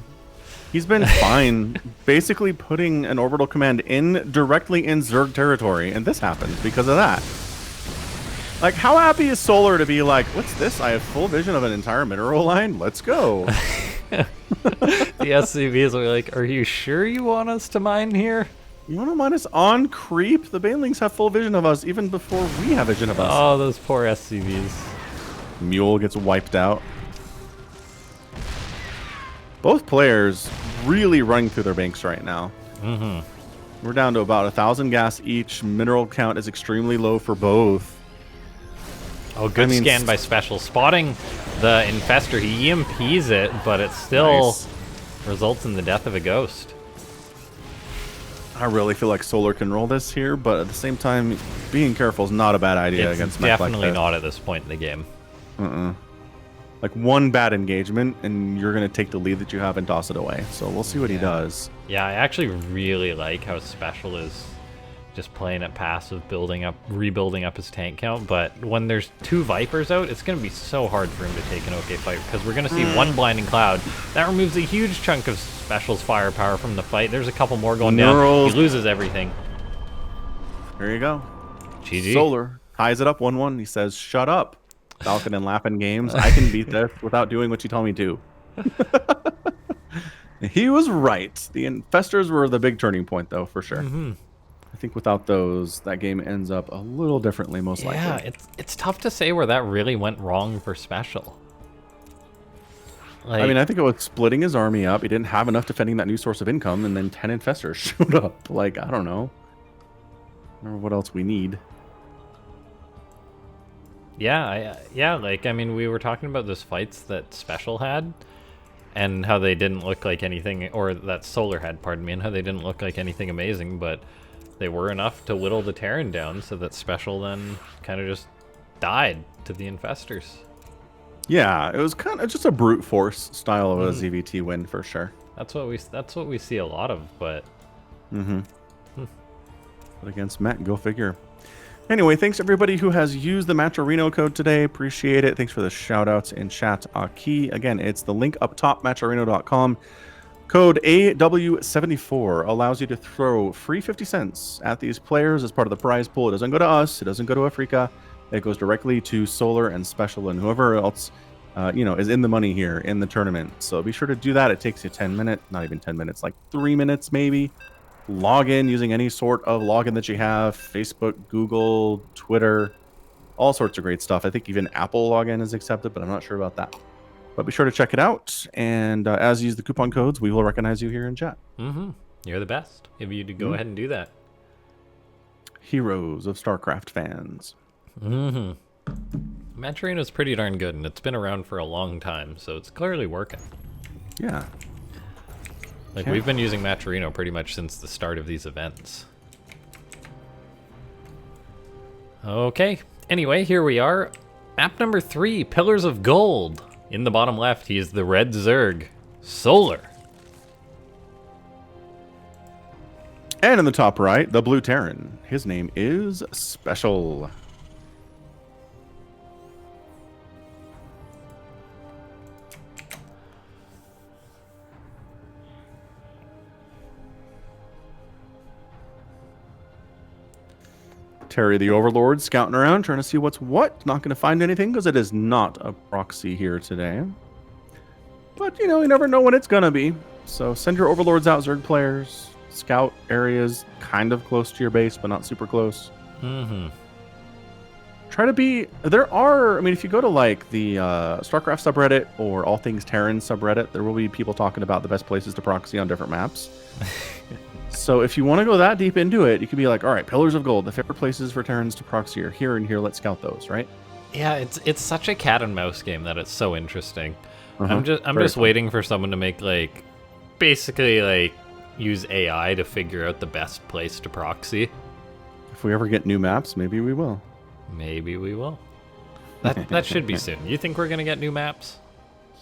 he's been fine basically putting an orbital command directly in Zerg territory, and this happens because of that. Like, how happy is Solar to be like, what's this? I have full vision of an entire mineral line? Let's go. The SCVs are like, are you sure you want us to mine here? You want to mine us on creep? The banelings have full vision of us even before we have vision of us. Oh, those poor SCVs. Mule gets wiped out. Both players really running through their banks right now. We're down to about 1,000 gas each. Mineral count is extremely low for both. Oh, good scan by SpeCial. Spotting the infestor. He EMPs it, but it still results in the death of a ghost. I really feel like Solar can roll this here, but at the same time, being careful is not a bad idea against mech like this. Definitely not at this point in the game. Like one bad engagement, and you're going to take the lead that you have and toss it away. So we'll see what he does. Yeah, I actually really like how SpeCial is just playing it passive, rebuilding up his tank count. But when there's 2 Vipers out, it's going to be so hard for him to take an OK fight, because we're going to see one Blinding Cloud. That removes a huge chunk of SpeCial's firepower from the fight. There's a couple more going down. He loses everything. There you go. GG. Solar ties it up 1-1. He says, shut up, Falcon and LaughNgamez. I can beat this without doing what you tell me to. He was right. The infestors were the big turning point, though, for sure. I think without those, that game ends up a little differently, most likely. Yeah, it's tough to say where that really went wrong for SpeCial. Like, I mean, I think it was splitting his army up. He didn't have enough defending that new source of income, and then 10 infestors showed up. Like, I don't know. I don't know what else we need. Yeah, like, I mean, we were talking about those fights that SpeCial had, and how they didn't look like anything, or that Solar had, pardon me, and how they didn't look like anything amazing, but they were enough to whittle the Terran down so that SpeCial then kind of just died to the infestors. Yeah, it was kind of just a brute force style of a ZVT win for sure. That's what we see a lot of, but But against Matt, go figure. Anyway, thanks everybody who has used the Matcharino code today. Appreciate it. Thanks for the shout outs in chat. Key again, it's the link up top, matcharino.com. Code AW74 allows you to throw free 50 cents at these players as part of the prize pool. It doesn't go to us. It doesn't go to Africa. It goes directly to Solar and SpeCial and whoever else, is in the money here in the tournament. So be sure to do that. It takes you 10 minutes, not even 10 minutes, like 3 minutes maybe. Log in using any sort of login that you have. Facebook, Google, Twitter, all sorts of great stuff. I think even Apple login is accepted, but I'm not sure about that. But be sure to check it out, and as you use the coupon codes, we will recognize you here in chat. You're the best. If you to go ahead and do that. Heroes of StarCraft fans. Matcharino's pretty darn good, and it's been around for a long time, so it's clearly working. Yeah. Like, we've been using Matcharino pretty much since the start of these events. Okay. Anyway, here we are. Map number 3, Pillars of Gold. In the bottom left, he's the red Zerg, Solar. And in the top right, the blue Terran. His name is SpeCial. Terry the Overlord scouting around, trying to see what's what. Not going to find anything because it is not a proxy here today. But, you never know when it's going to be. So send your Overlords out, Zerg players. Scout areas kind of close to your base, but not super close. Try to be. There are. I mean, if you go to like the Starcraft subreddit or All Things Terran subreddit, there will be people talking about the best places to proxy on different maps. So if you want to go that deep into it, you could be like, all right, Pillars of Gold, the favorite places for Terrans to proxy are here and here. Let's scout those, right? Yeah, it's such a cat and mouse game that it's so interesting. Uh-huh. I'm just waiting for someone to make like basically like use AI to figure out the best place to proxy. If we ever get new maps, maybe we will. Maybe we will. That should be soon. You think we're gonna get new maps?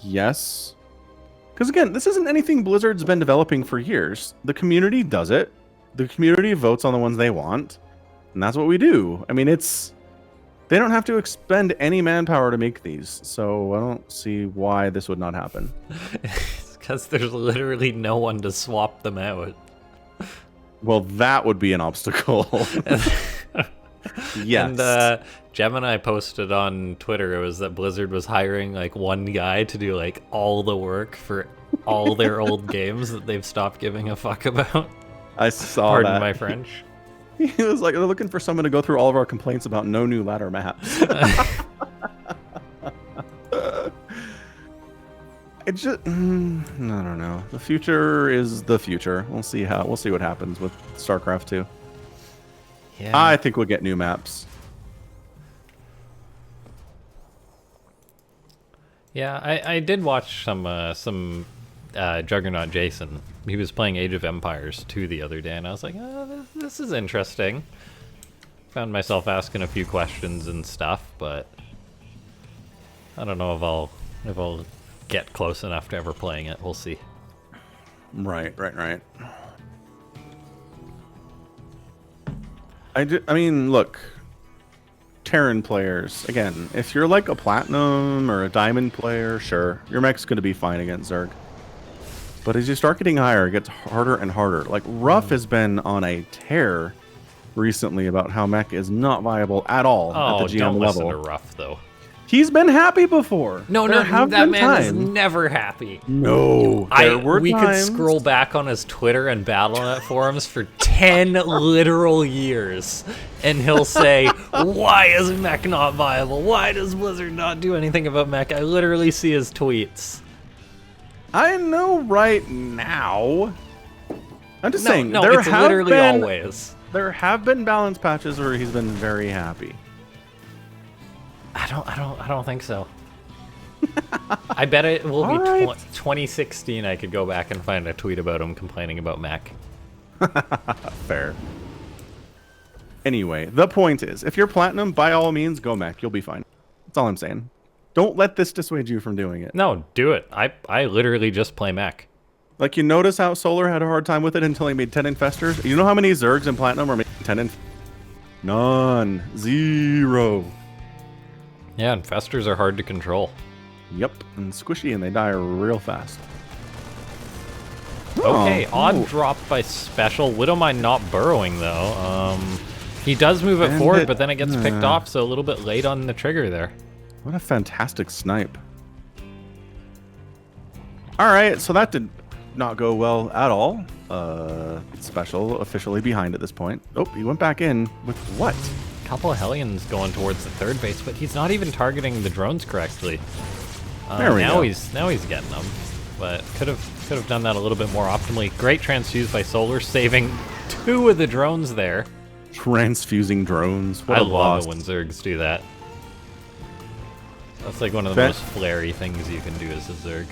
Yes. Because again, this isn't anything Blizzard's been developing for years. The community does it. The community votes on the ones they want, and that's what we do. I mean, they don't have to expend any manpower to make these, so I don't see why this would not happen. It's because there's literally no one to swap them out. Well, that would be an obstacle. Yes. And Gemini posted on Twitter, it was that Blizzard was hiring like one guy to do like all the work for all their old games that they've stopped giving a fuck about. I saw Pardon that. my French. He was like, they're looking for someone to go through all of our complaints about no new ladder maps. It's just, I don't know. The future is the future. We'll see what happens with StarCraft 2. Yeah. I think we'll get new maps. Yeah, I did watch some Juggernaut Jason. He was playing Age of Empires 2 the other day, and I was like, oh, this is interesting. Found myself asking a few questions and stuff, but I don't know if I'll get close enough to ever playing it. We'll see. Right. I mean, look, Terran players, again, if you're like a Platinum or a Diamond player, sure, your mech's going to be fine against Zerg. But as you start getting higher, it gets harder and harder. Like, Ruff has been on a tear recently about how mech is not viable at all at the GM don't level. listen to Ruff, though. He's been happy before. No, that man is never happy. No, we could scroll back on his Twitter and Battle.net forums for 10 literal years, and he'll say, why is mech not viable? Why does Blizzard not do anything about mech? I literally see his tweets. I know right now. I'm just saying, no, there it's have literally been, always. There have been balance patches where he's been very happy. I don't think so. I bet it will be 2016. I could go back and find a tweet about him complaining about mech. Fair. Anyway, the point is, if you're Platinum, by all means, go mech. You'll be fine. That's all I'm saying. Don't let this dissuade you from doing it. No, do it. I literally just play mech. Like, you notice how Solar had a hard time with it until he made 10 Infestors? You know how many Zergs in Platinum are making 10 None. 0. Yeah, infestors are hard to control. Yep, and squishy, and they die real fast. Okay, odd drop by SpeCial. Widowmine not burrowing, though. He does move it forward, but then it gets picked off, so a little bit late on the trigger there. What a fantastic snipe. Alright, so that did not go well at all. SpeCial officially behind at this point. Oh, he went back in with what? Couple of Hellions going towards the third base, but he's not even targeting the drones correctly. There we go. Now he's getting them, but could have done that a little bit more optimally. Great transfuse by Solar, saving 2 of the drones there. Transfusing drones. What I a love loss. it when Zergs do that. That's like one of the most flary things you can do as a Zerg.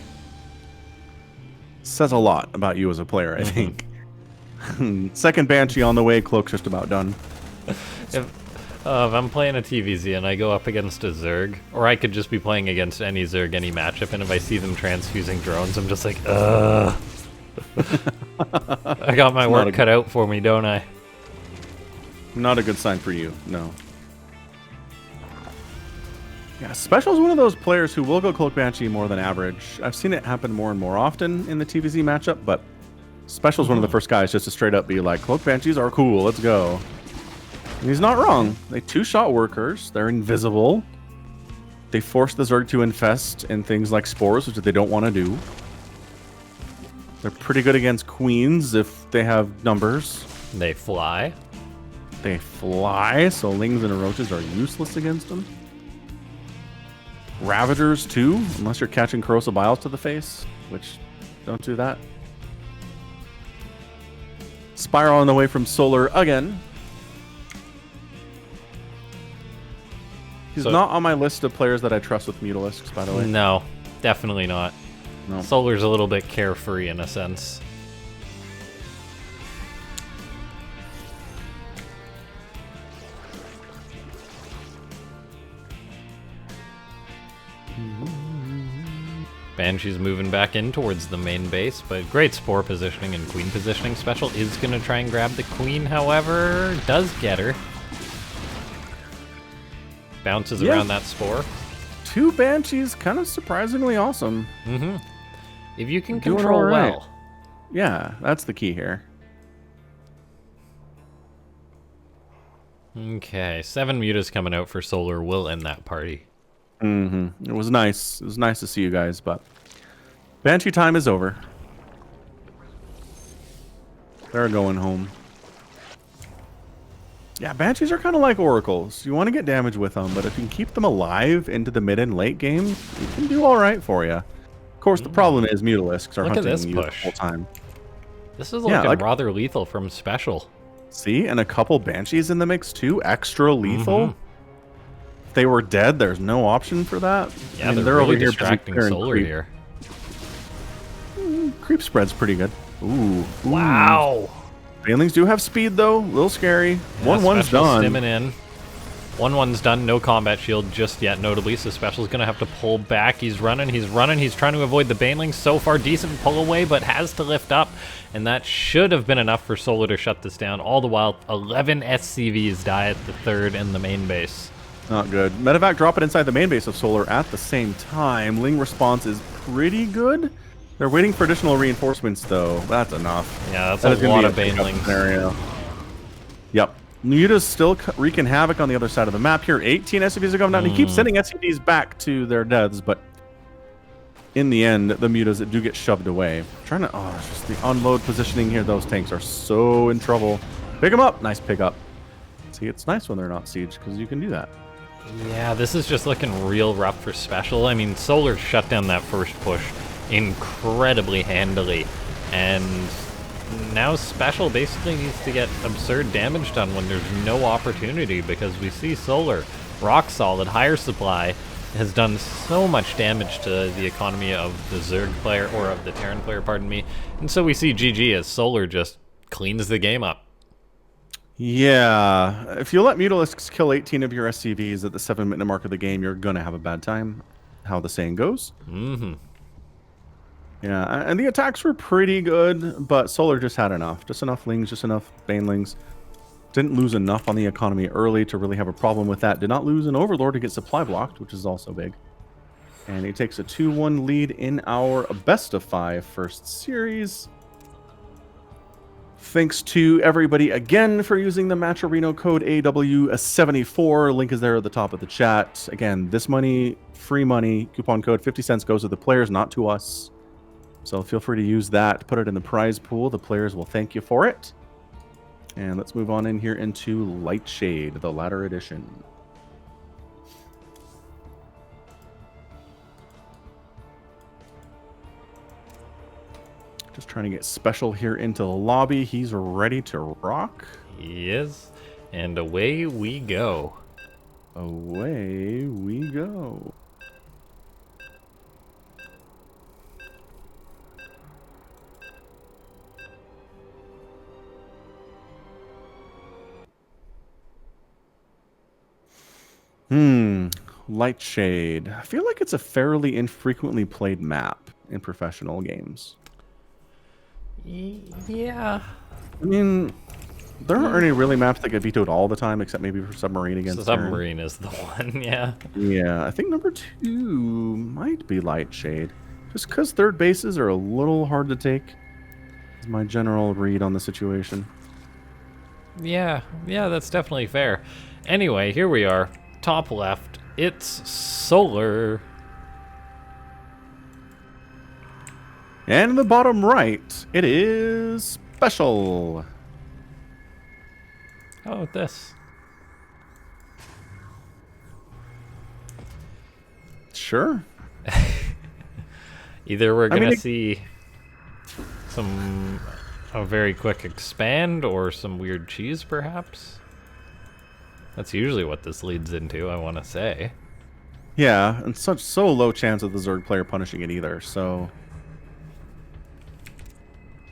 Says a lot about you as a player, I think. Second Banshee on the way, Cloak's just about done. If I'm playing a TvZ and I go up against a Zerg, or I could just be playing against any Zerg, any matchup, and if I see them transfusing drones, I'm just like, ugh. I got my work cut out for me, don't I? Not a good sign for you, no. Yeah, SpeCial's one of those players who will go Cloak Banshee more than average. I've seen it happen more and more often in the TvZ matchup, but SpeCial's one of the first guys just to straight up be like, Cloak Banshees are cool, let's go. And he's not wrong. They two-shot workers. They're invisible. They force the Zerg to infest in things like spores, which they don't want to do. They're pretty good against queens if they have numbers. They fly. They fly, so Lings and Roaches are useless against them. Ravagers too, unless you're catching Corrosive Biles to the face, which don't do that. Spiral on the way from Solar again. He's not on my list of players that I trust with Mutalisks, by the way. No, definitely not. No. Solar's a little bit carefree in a sense. Banshee's moving back in towards the main base, but great Spore positioning and Queen positioning. SpeCial is going to try and grab the Queen, however, does get her. Bounces around that Spore. 2 Banshees, kind of surprisingly awesome. Mm-hmm. If you can Doing control all right. well. Yeah, that's the key here. Okay, 7 mutas coming out for Solar will end that party. It was nice. It was nice to see you guys, but Banshee time is over. They're going home. Yeah, Banshees are kind of like Oracles. You want to get damage with them, but if you can keep them alive into the mid and late game, it can do all right for you. Of course, the problem is Mutalisks are hunting you the whole time. This is looking rather lethal from SpeCial. See, and a couple Banshees in the mix too, extra lethal. If they were dead, there's no option for that. Yeah, I mean, they're over really here distracting Solar creep. here. Creep spread's pretty good. Ooh. Wow. Banelings do have speed though, a little scary. Yeah, 1-1's done. Stimming in. 1-1's done, no combat shield just yet, notably, so SpeCial's gonna have to pull back. He's running, he's trying to avoid the Banelings. So far, decent pull away, but has to lift up, and that should have been enough for Solar to shut this down. All the while, 11 SCVs die at the third and the main base. Not good. Medevac drop it inside the main base of Solar at the same time. Ling response is pretty good. They're waiting for additional reinforcements, though. That's enough. Yeah, that's a lot of Banelings. Scenario. Yep. Muta's still wreaking havoc on the other side of the map here. 18 SCVs are going down. He keeps sending SCVs back to their deaths, but in the end, the Mutas do get shoved away. Trying to... Oh, it's just the unload positioning here. Those tanks are so in trouble. Pick them up. Nice pick up. See, it's nice when they're not siege, because you can do that. Yeah, this is just looking real rough for SpeCial. I mean, Solar shut down that first push incredibly handily, and now SpeCial basically needs to get absurd damage done when there's no opportunity, because we see Solar, rock solid, higher supply, has done so much damage to the economy of the Zerg player, or of the Terran player, pardon me, and so we see GG as Solar just cleans the game up. Yeah, if you let Mutalisks kill 18 of your SCVs at the 7-minute mark of the game, you're going to have a bad time, how the saying goes. Yeah, and the attacks were pretty good, but Solar just had enough. Just enough Lings, just enough Banelings. Didn't lose enough on the economy early to really have a problem with that. Did not lose an Overlord to get supply blocked, which is also big. And he takes a 2-1 lead in our best-of-5 first series. Thanks to everybody again for using the Matcharino code AW74. Link is there at the top of the chat. Again, this money, free money, coupon code 50 cents goes to the players, not to us. So feel free to use that, put it in the prize pool. The players will thank you for it. And let's move on in here into Lightshade, the latter edition. Just trying to get SpeCial here into the lobby. He's ready to rock. He is, and away we go. Away we go. Lightshade. I feel like it's a fairly infrequently played map in professional games. Yeah. I mean, there aren't any really maps that get vetoed all the time, except maybe for Submarine against Submarine is the one, yeah. Yeah, I think number 2 might be Lightshade. Just because third bases are a little hard to take, is my general read on the situation. Yeah, that's definitely fair. Anyway, here we are. Top left. It's Solar. And in the bottom right, it is SpeCial. How about this? Sure. Either we're gonna see a very quick expand or some weird cheese, perhaps. That's usually what this leads into, I want to say. Yeah, and so low chance of the Zerg player punishing it either, so...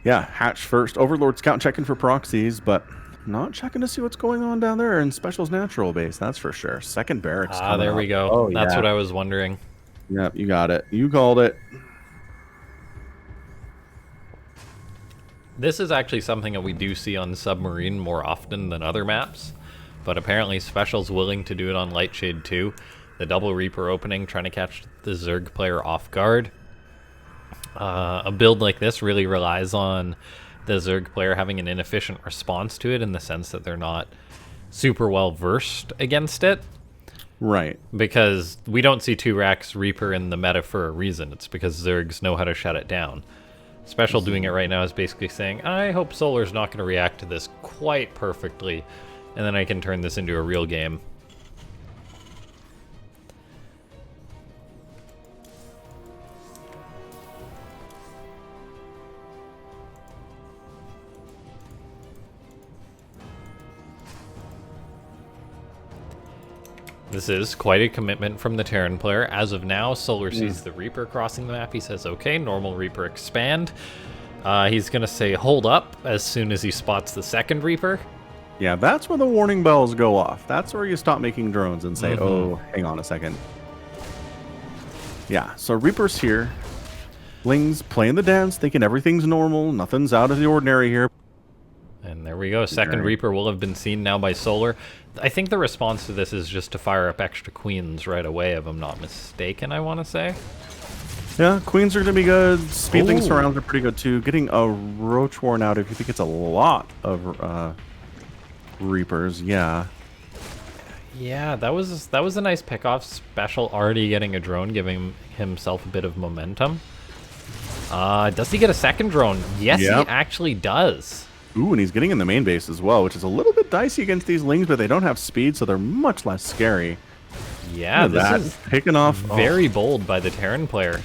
Yeah, hatch first. Overlord scout checking for proxies, but not checking to see what's going on down there in Special's natural base, that's for sure. Second barracks coming there up. we go. Oh, That's yeah. what I was wondering. Yep, you got it. You called it. This is actually something that we do see on Submarine more often than other maps, but apparently Special's willing to do it on Lightshade too. The double Reaper opening, trying to catch the Zerg player off guard. A build like this really relies on the Zerg player having an inefficient response to it in the sense that they're not super well versed against it. Right. Because we don't see 2-Rax Reaper in the meta for a reason. It's because Zergs know how to shut it down. Special doing it right now is basically saying, I hope Solar's not going to react to this quite perfectly, and then I can turn this into a real game. This is quite a commitment from the Terran player. As of now, Solar sees the Reaper crossing the map. He says, okay, normal Reaper expand. He's going to say, hold up, as soon as he spots the second Reaper. Yeah, that's where the warning bells go off. That's where you stop making drones and say, oh, hang on a second. Yeah, so Reaper's here. Ling's playing the dance, thinking everything's normal. Nothing's out of the ordinary here. And there we go. Second Reaper will have been seen now by Solar. I think the response to this is just to fire up extra queens right away, if I'm not mistaken, I want to say. Yeah, queens are going to be good. Speedling surrounds are pretty good, too. Getting a Roach Warren out if you think it's a lot of Reapers, yeah. Yeah, that was a nice pick-off. Special already getting a drone, giving himself a bit of momentum. Does he get a second drone? Yes, he actually does. Ooh, and he's getting in the main base as well, which is a little bit dicey against these Lings, but they don't have speed, so they're much less scary. Yeah, this is picking off very bold by the Terran player.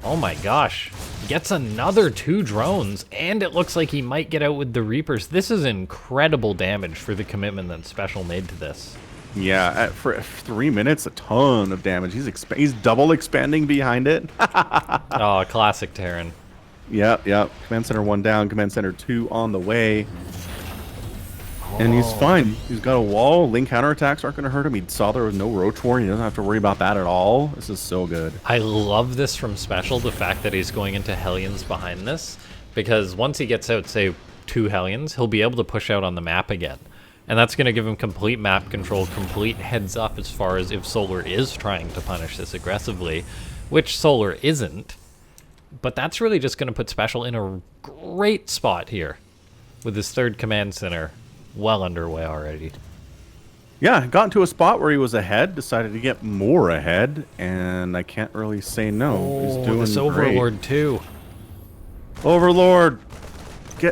Oh my gosh. Gets another 2 drones, and it looks like he might get out with the Reapers. This is incredible damage for the commitment that Special made to this. Yeah, for 3 minutes, a ton of damage. He's double expanding behind it. Oh, classic Terran. Yep. Command Center 1 down, Command Center 2 on the way. And he's fine. He's got a wall. Link counterattacks aren't going to hurt him. He saw there was no Roach War. He doesn't have to worry about that at all. This is so good. I love this from Special, the fact that he's going into Hellions behind this. Because once he gets out, say, 2 Hellions, he'll be able to push out on the map again. And that's going to give him complete map control, complete heads up as far as if Solar is trying to punish this aggressively, which Solar isn't. But that's really just going to put Special in a great spot here with his 3rd command center well underway already. Yeah, got into a spot where he was ahead, decided to get more ahead, and I can't really say no. He's doing this Overlord too. Overlord,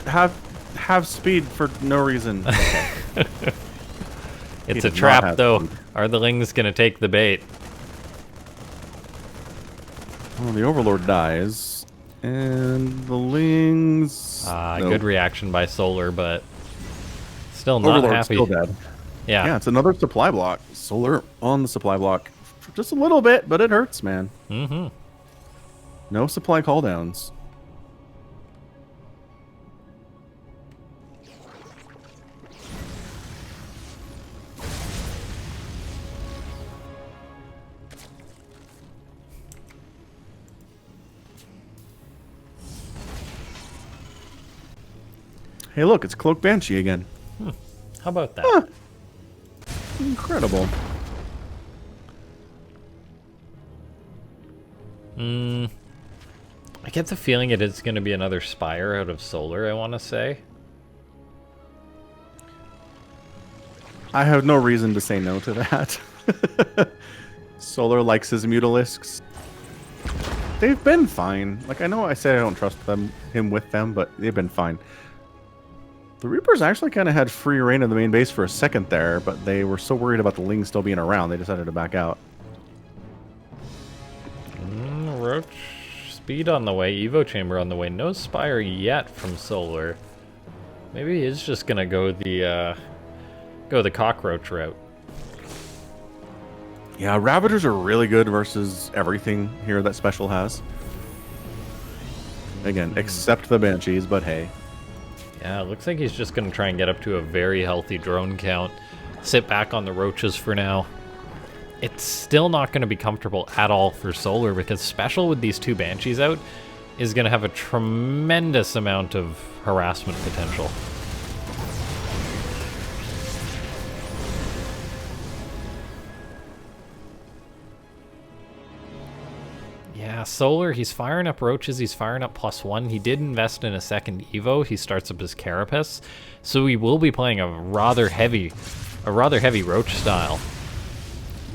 have speed for no reason. It's a trap though. Speed. Are the Lings going to take the bait? Well, the Overlord dies, and the Lings... Good reaction by Solar, but still not Overlord's happy. Still dead. Yeah, it's another supply block. Solar on the supply block for just a little bit, but it hurts, man. No supply calldowns. Hey, look, it's Cloak Banshee again. How about that? Incredible. I get the feeling it is going to be another Spire out of Solar, I want to say. I have no reason to say no to that. Solar likes his Mutalisks. They've been fine. Like, I know I said I don't trust him with them, but they've been fine. The Reapers actually kind of had free reign of the main base for a second there, but they were so worried about the Lings still being around, they decided to back out. Roach speed on the way, Evo Chamber on the way. No Spire yet from Solar. Maybe he is just gonna go the cockroach route. Yeah, Ravagers are really good versus everything here that Special has. Again, except the Banshees, but hey. Yeah, it looks like he's just gonna try and get up to a very healthy drone count. Sit back on the Roaches for now. It's still not going to be comfortable at all for Solar because Special with these 2 Banshees out is going to have a tremendous amount of harassment potential. Yeah, Solar, he's firing up Roaches, he's firing up +1. He did invest in a second Evo. He starts up his Carapace. So he will be playing a rather heavy Roach style.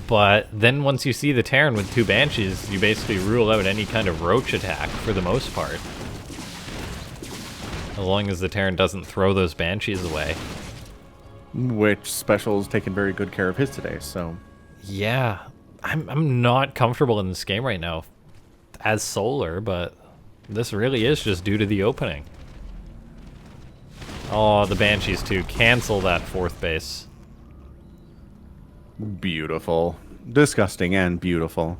But then once you see the Terran with 2 Banshees, you basically rule out any kind of Roach attack for the most part. As long as the Terran doesn't throw those Banshees away. Which Special's taken very good care of his today, so... Yeah, I'm not comfortable in this game right now as Solar, but this really is just due to the opening. Oh, the Banshees too. Cancel that 4th base. Beautiful. Disgusting and beautiful.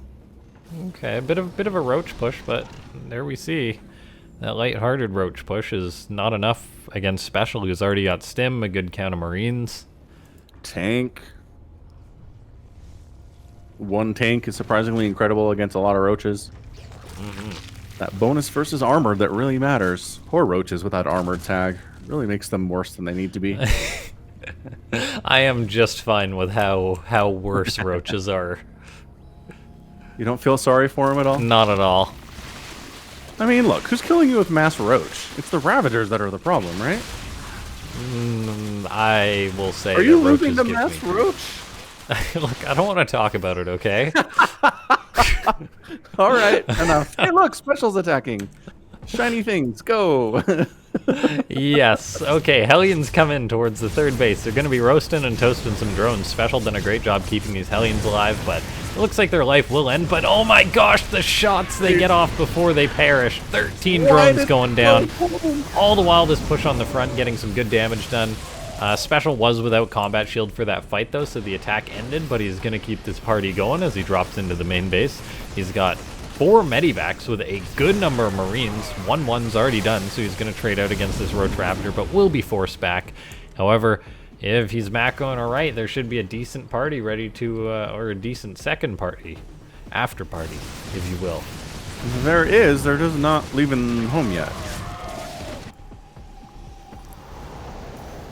Okay, a bit of a Roach push, but there we see. That light-hearted Roach push is not enough against Special, who's already got Stim, a good count of Marines. Tank. 1 tank is surprisingly incredible against a lot of Roaches. That bonus versus armor that really matters. Poor Roaches without armored tag. Really makes them worse than they need to be. I am just fine with how worse Roaches are. You don't feel sorry for him at all? Not at all. I mean, look, who's killing you with mass Roach? It's the Ravagers that are the problem, right? I will say. Are you Roaches losing the give mass me... Roach? Look, I don't want to talk about it, okay? All right, enough. Hey, look, Special's attacking. Shiny things, go. Yes. Okay, Hellions come in towards the 3rd base. They're going to be roasting and toasting some drones. Special done a great job keeping these Hellions alive, but it looks like their life will end. But oh my gosh, the shots they get off before they perish. 13 drones going down. All the while, this push on the front, getting some good damage done. Special was without combat shield for that fight, though, so the attack ended, but he's going to keep this party going as he drops into the main base. He's got 4 medivacs with a good number of Marines. 1-1's already done, so he's going to trade out against this Roach Ravager, but will be forced back. However, if he's macroing all right, there should be a decent party ready to, or a decent second party. After party, if you will. There is. They're just not leaving home yet.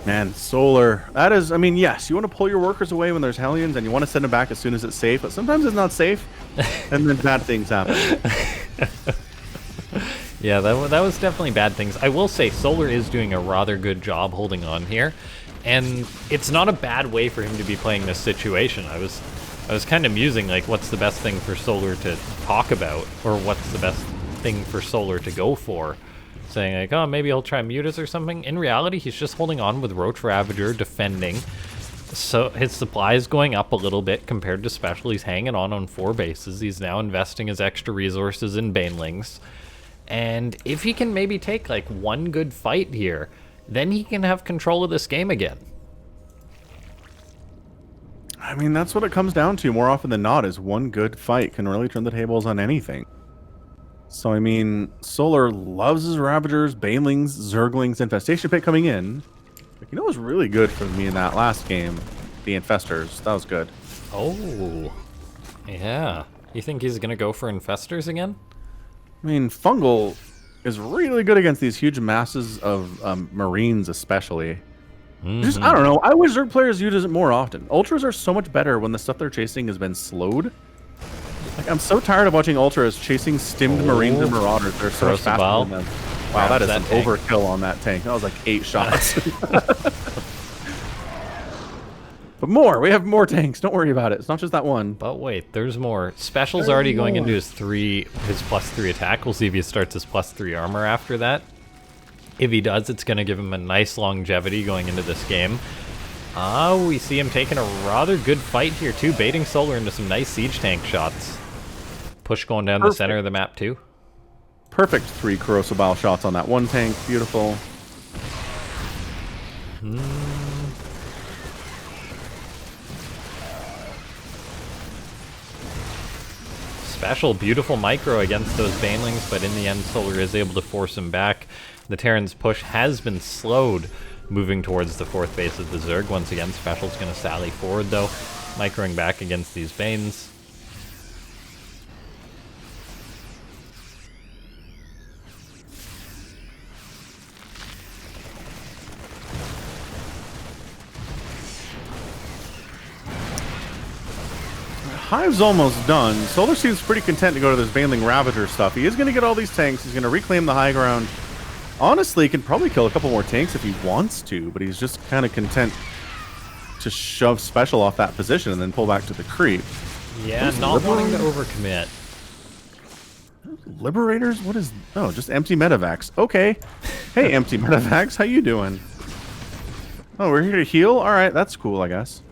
Man, Solar. That is, I mean, yes, you want to pull your workers away when there's Hellions, and you want to send them back as soon as it's safe, but sometimes it's not safe, and then bad things happen. Yeah, that was definitely bad things. I will say Solar is doing a rather good job holding on here, and it's not a bad way for him to be playing this situation. I was kind of musing, like, what's the best thing for Solar to talk about, or what's the best thing for Solar to go for? Saying like, oh, maybe he'll try Mutas or something. In reality, he's just holding on with Roach Ravager, defending. So his supply is going up a little bit compared to Special. He's hanging on 4 bases. He's now investing his extra resources in Banelings. And if he can maybe take like 1 good fight here, then he can have control of this game again. I mean, that's what it comes down to more often than not, is 1 good fight can really turn the tables on anything. So, I mean, Solar loves his Ravagers, Banelings, Zerglings, Infestation Pit coming in. Like, you know what was really good for me in that last game? The Infestors. That was good. Oh, yeah. You think he's going to go for Infestors again? I mean, Fungal is really good against these huge masses of Marines especially. Just, I don't know. I wish Zerg players used it more often. Ultras are so much better when the stuff they're chasing has been slowed. Like, I'm so tired of watching Ultras chasing stimmed Marines and Marauders. They're so much faster than them. Wow, that is an overkill on that tank. That was like 8 shots. But more. We have more tanks. Don't worry about it. It's not just that one. But wait, there's more. Special's already going into his +3 attack. We'll see if he starts his +3 armor after that. If he does, it's going to give him a nice longevity going into this game. We see him taking a rather good fight here too, baiting Solar into some nice siege tank shots. Push going down the center of the map too. Perfect 3 corrosive bile shots on that one tank. Beautiful. SpeCial, beautiful micro against those banelings, but in the end Solar is able to force him back. The Terran's push has been slowed moving towards the 4th base of the Zerg. Once again, SpeCial's going to sally forward though, microing back against these Banes. Hive's almost done. Solar seems pretty content to go to this Baneling Ravager stuff. He is going to get all these tanks. He's going to reclaim the high ground. Honestly, he can probably kill a couple more tanks if he wants to, but he's just kind of content to shove SpeCial off that position and then pull back to the creep. Yeah, not wanting to overcommit. Liberators? What is... Oh, just empty medevacs. Okay. Hey, empty medevacs. How you doing? Oh, we're here to heal? Alright, that's cool, I guess.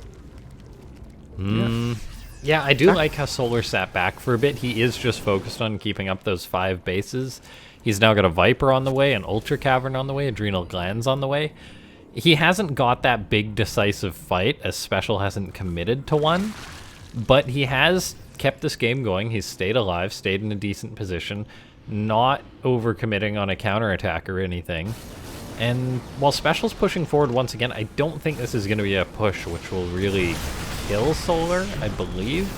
Yeah, I do like how Solar sat back for a bit. He is just focused on keeping up those 5 bases. He's now got a Viper on the way, an Ultra Cavern on the way, Adrenal Glands on the way. He hasn't got that big decisive fight, as SpeCial hasn't committed to one, but he has kept this game going. He's stayed alive, stayed in a decent position, not overcommitting on a counterattack or anything. And while SpeCial's pushing forward once again, I don't think this is going to be a push which will really kill Solar, I believe.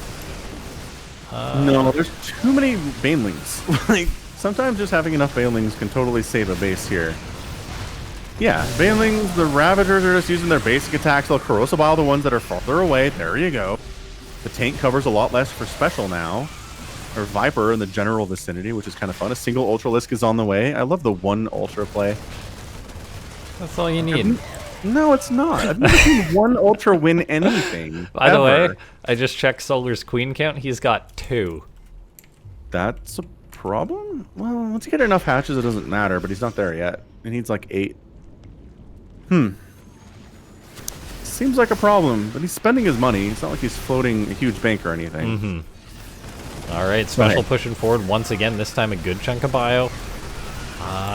No, there's too many Banelings. Like, sometimes just having enough Banelings can totally save a base here. Yeah, Banelings, the Ravagers are just using their basic attacks. They'll Corrosive Bile the ones that are farther away. There you go. The tank covers a lot less for SpeCial now. Or Viper in the general vicinity, which is kind of fun. A single Ultralisk is on the way. I love the one Ultra play. That's all you need. No, it's not. I've never seen one Ultra win anything. By the way, I just checked Solar's Queen count. He's got 2. That's a problem? Well, once you get enough hatches, it doesn't matter, but he's not there yet. He needs like 8. Seems like a problem, but he's spending his money. It's not like he's floating a huge bank or anything. All right, SpeCial pushing forward once again, this time a good chunk of bio.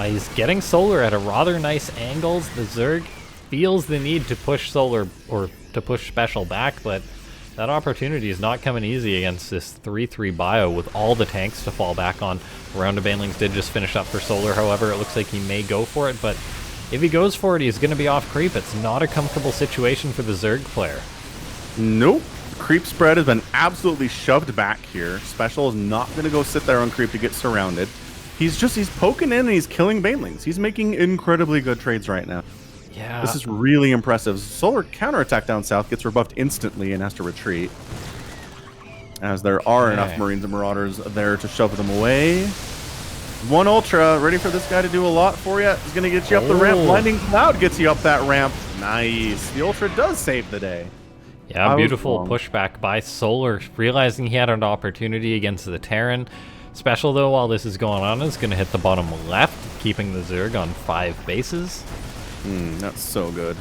He's getting Solar at a rather nice angles. The Zerg feels the need to push Solar, or to push SpeCial back, but that opportunity is not coming easy against this 3-3 bio with all the tanks to fall back on. A round of Banelings did just finish up for Solar, however, it looks like he may go for it, but if he goes for it, he's going to be off creep. It's not a comfortable situation for the Zerg player. Nope. Creep spread has been absolutely shoved back here. SpeCial is not going to go sit there on creep to get surrounded. He's poking in and he's killing Banelings. He's making incredibly good trades right now. Yeah. This is really impressive. Solar counterattack down south gets rebuffed instantly and has to retreat, as there are enough Marines and Marauders there to shove them away. One Ultra, ready for this guy to do a lot for you. He's going to get you up the ramp. Blinding Cloud gets you up that ramp. Nice. The Ultra does save the day. Yeah, beautiful pushback by Solar, realizing he had an opportunity against the Terran. SpeCial, though, while this is going on, is going to hit the bottom left, keeping the Zerg on 5 bases. That's so good.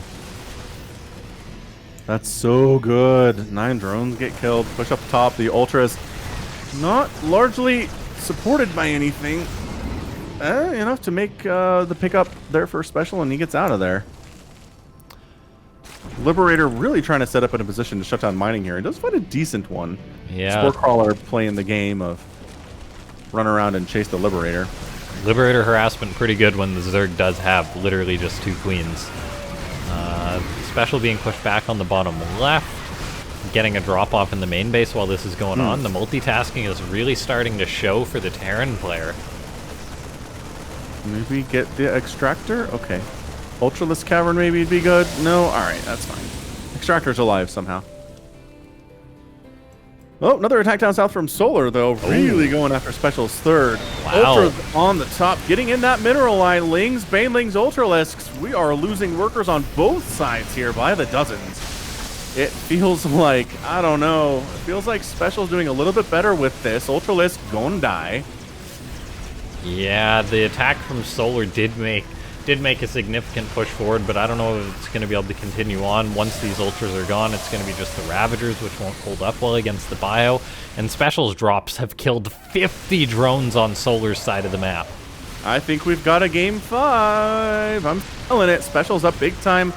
That's so good. 9 drones get killed. Push up top. The Ultra is not largely supported by anything. Enough to make the pickup there for SpeCial, and he gets out of there. Liberator really trying to set up in a position to shut down mining here. He does find a decent one. Yeah. Spore Crawler playing the game of run around and chase the Liberator. Liberator harassment pretty good when the Zerg does have literally just 2 queens. SpeCial being pushed back on the bottom left, getting a drop off in the main base while this is going on. The multitasking is really starting to show for the Terran player. Maybe get the Extractor? Okay. Ultralisk Cavern maybe would be good? No? Alright, that's fine. Extractor's alive somehow. Oh, another attack down south from Solar, though. Really going after SpeCial's third. Wow. Ultra's on the top, getting in that mineral line. Lings, Banelings, Ultralisks. We are losing workers on both sides here by the dozens. It feels like, I don't know, it feels like SpeCial's doing a little bit better with this. Ultralisk gonna die. Yeah, the attack from Solar did make did make a significant push forward, but I don't know if it's going to be able to continue on. Once these Ultras are gone, it's going to be just the Ravagers, which won't hold up well against the Bio. And Special's drops have killed 50 drones on Solar's side of the map. I think we've got a game 5. I'm feeling it. SpeCial's up big time.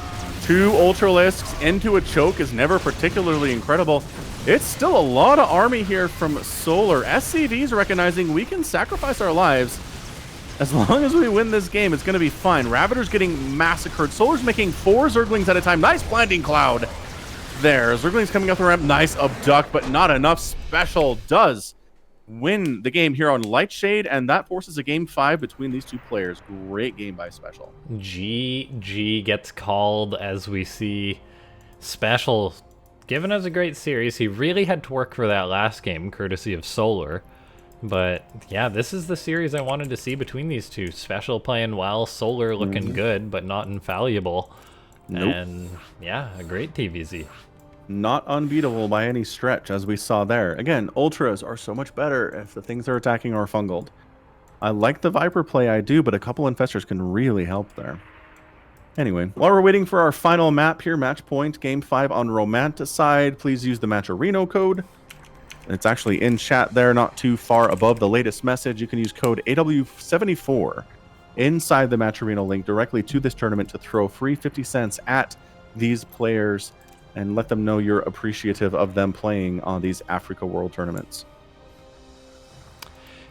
2 Ultralisks into a choke is never particularly incredible. It's still a lot of army here from Solar. SCV's recognizing we can sacrifice our lives. As long as we win this game, it's going to be fine. Ravager's getting massacred. Solar's making 4 Zerglings at a time. Nice blinding cloud there. Zerglings coming up the ramp. Nice abduct, but not enough. SpeCial does win the game here on Lightshade, and that forces a game 5 between these two players. Great game by SpeCial. GG gets called as we see SpeCial given us a great series. He really had to work for that last game, courtesy of Solar. But yeah, this is the series I wanted to see between these two. SpeCial playing well, Solar looking good, but not infallible. Nope. And yeah, a great TvZ. Not unbeatable by any stretch, as we saw there. Again, Ultras are so much better if the things they're attacking are fungled. I like the Viper play, I do, but a couple Infestors can really help there. Anyway, while we're waiting for our final map here, match point, game 5 on Romanticide, please use the Matcharino code. It's actually in chat there, not too far above the latest message. You can use code AW74 inside the Matcharino link directly to this tournament to throw free 50 cents at these players and let them know you're appreciative of them playing on these Africa World Tournaments.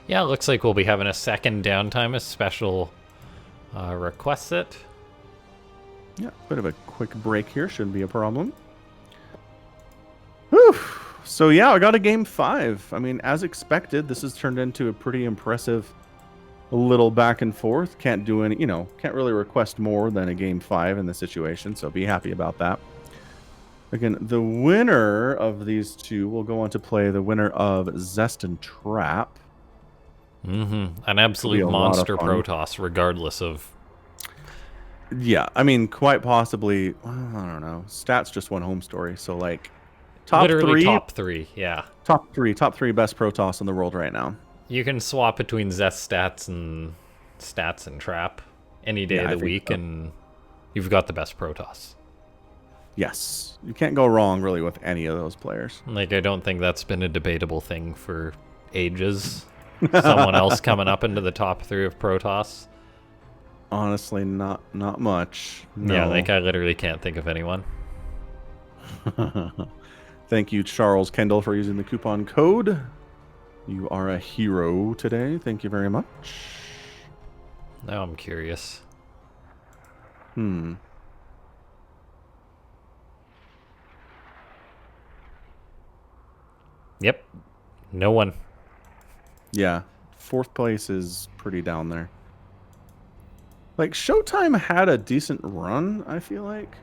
Yeah, it looks like we'll be having a second downtime as SpeCial requests it. Yeah, bit of a quick break here. Shouldn't be a problem. Whew. So yeah, I got a game 5. I mean, as expected, this has turned into a pretty impressive little back and forth. Can't do any, can't really request more than a game 5 in this situation, so be happy about that. Again, the winner of these two will go on to play the winner of Zest and Trap. An absolute monster Protoss, regardless of... Yeah, I mean, quite possibly, I don't know. Stats just won home story, so like... Literally top 3, yeah. Top three best Protoss in the world right now. You can swap between Zest stats and Trap any day of the week, and you've got the best Protoss. Yes. You can't go wrong, really, with any of those players. Like, I don't think that's been a debatable thing for ages. Someone else coming up into the top 3 of Protoss. Honestly, not much. No. Yeah, like, I literally can't think of anyone. Thank you, Charles Kendall, for using the coupon code. You are a hero today. Thank you very much. Now I'm curious. Yep. No one. Yeah. 4th place is pretty down there. Like, Showtime had a decent run, I feel like.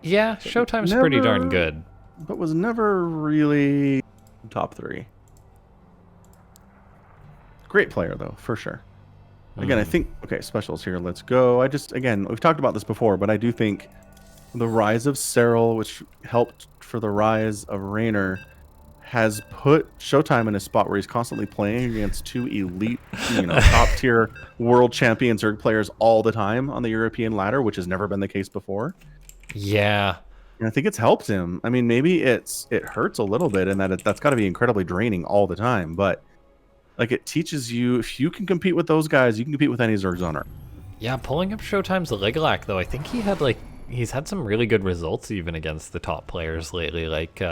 Yeah, Showtime's pretty darn good. But was never really top 3. Great player, though, for sure. Again, I think... Okay, SpeCial's here. Let's go. Again, we've talked about this before, but I do think the rise of Serral, which helped for the rise of Raynor, has put Showtime in a spot where he's constantly playing against 2 elite, top-tier world champion Zerg players all the time on the European ladder, which has never been the case before. Yeah. And I think it's helped him. I mean, maybe it hurts a little bit in that that's got to be incredibly draining all the time. But like, it teaches you, if you can compete with those guys, you can compete with any Zergs on Earth. Yeah, pulling up Showtime's Legalac, though, I think he's had some really good results even against the top players lately. Like,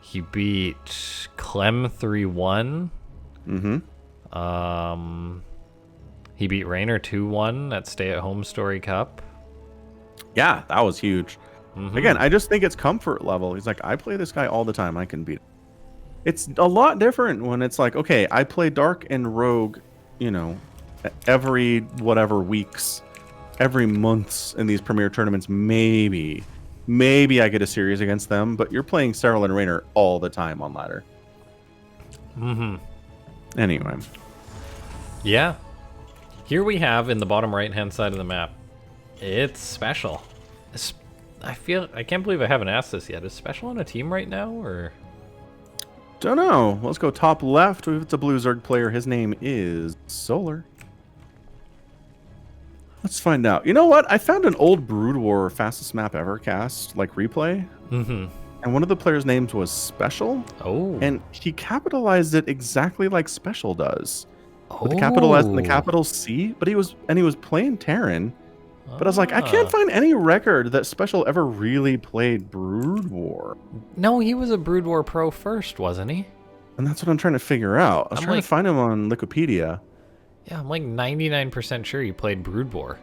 he beat Clem 3-1. He beat Raynor 2-1 at Stay at Home Story Cup. Yeah, that was huge. Again, I just think it's comfort level. He's like, I play this guy all the time. I can beat him. It's a lot different when it's like, okay, I play Dark and Rogue, every whatever weeks, every months in these premier tournaments. Maybe I get a series against them, but you're playing Serral and Raynor all the time on ladder. Anyway. Yeah. Here we have in the bottom right-hand side of the map, it's SpeCial. I can't believe I haven't asked this yet. Is SpeCial on a team right now, or? Don't know. Let's go top left. It's a blue Zerg player. His name is Solar. Let's find out. You know what? I found an old Brood War fastest map ever cast, like replay. Mm-hmm. And one of the players' names was SpeCial. Oh. And he capitalized it exactly like SpeCial does. Oh. With the capital S and the capital C. But he was playing Terran. But I was like, I can't find any record that SpeCial ever really played Brood War. No, he was a Brood War pro first, wasn't he? And that's what I'm trying to figure out. I was trying to find him on Wikipedia. Yeah, I'm like 99% sure he played Brood War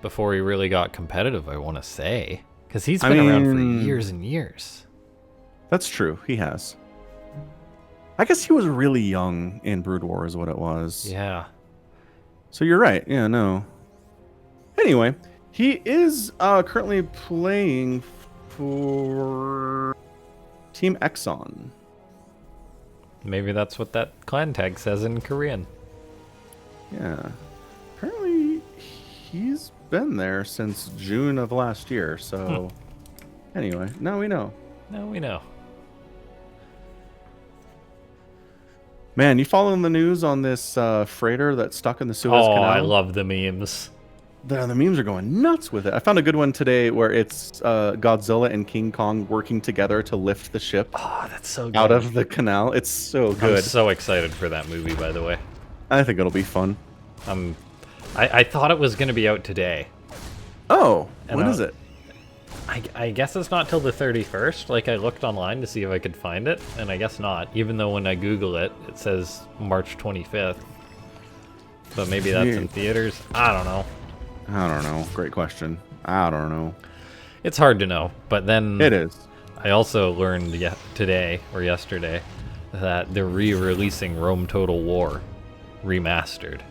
before he really got competitive, I want to say. Because he's been around for years and years. That's true. He has. I guess he was really young in Brood War is what it was. Yeah. So you're right. Yeah, no. Anyway, he is currently playing for Team Exxon. Maybe that's what that clan tag says in Korean. Yeah. Apparently, he's been there since June of last year, so... Anyway, now we know. Now we know. Man, you following the news on this freighter that's stuck in the Suez Canal? I love the memes. The memes are going nuts with it. I found a good one today where it's Godzilla and King Kong working together to lift the ship that's so good. out of the canal. It's so good. I'm so excited for that movie, by the way. I think it'll be fun. I thought it was going to be out today. Oh, when is it? I guess it's not till the 31st. Like, I looked online to see if I could find it, and I guess not. Even though when I Google it, it says March 25th. But maybe that's in theaters. I don't know. I don't know. Great question. I don't know. It's hard to know, but then... It is. I also learned today, or yesterday, that they're re-releasing Rome Total War remastered.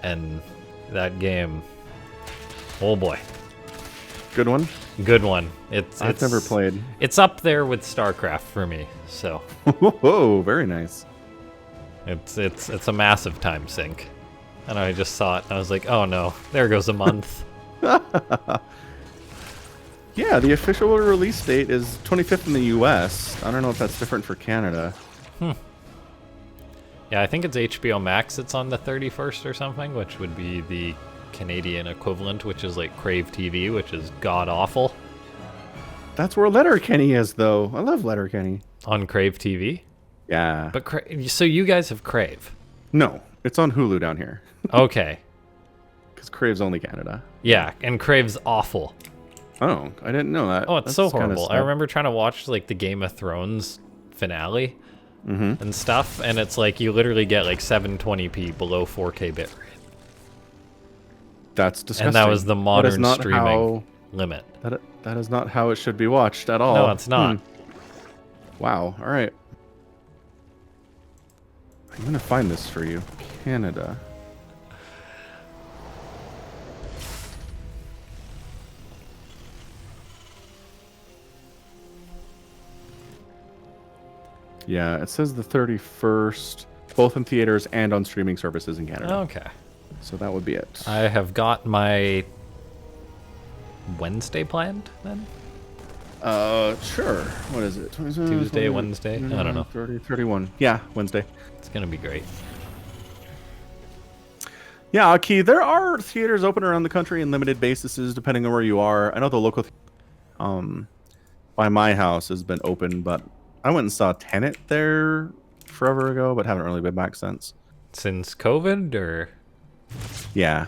And that game... Oh boy. Good one? Good one. I've never played. It's up there with Starcraft for me, so... Whoa, very nice. It's a massive time sink. And I just saw it, and I was like, oh no, there goes a month. Yeah, the official release date is 25th in the US. I don't know if that's different for Canada. Yeah, I think it's HBO Max. It's on the 31st or something, which would be the Canadian equivalent, which is like Crave TV, which is god-awful. That's where Letterkenny is, though. I love Letterkenny. On Crave TV? Yeah. But so you guys have Crave? No, it's on Hulu down here. Okay. Because Crave's only Canada. Yeah, and Crave's awful. Oh, I didn't know that. Oh, it's so horrible. I remember trying to watch like the Game of Thrones finale and stuff, and it's like you literally get like 720p below 4K bitrate. That's disgusting. And that was the modern streaming limit. That is not how it should be watched at all. No, it's not. Wow. All right. I'm going to find this for you. Canada. Yeah, it says the 31st, both in theaters and on streaming services in Canada. Okay. So that would be it. I have got my Wednesday planned then? Sure. What is it? Tuesday, Wednesday? I don't know. 30, 31. Yeah, Wednesday. It's going to be great. Yeah, Key, there are theaters open around the country in limited bases, depending on where you are. I know the local by my house has been open, but I went and saw Tenet there forever ago, but haven't really been back since. Since COVID, or? Yeah.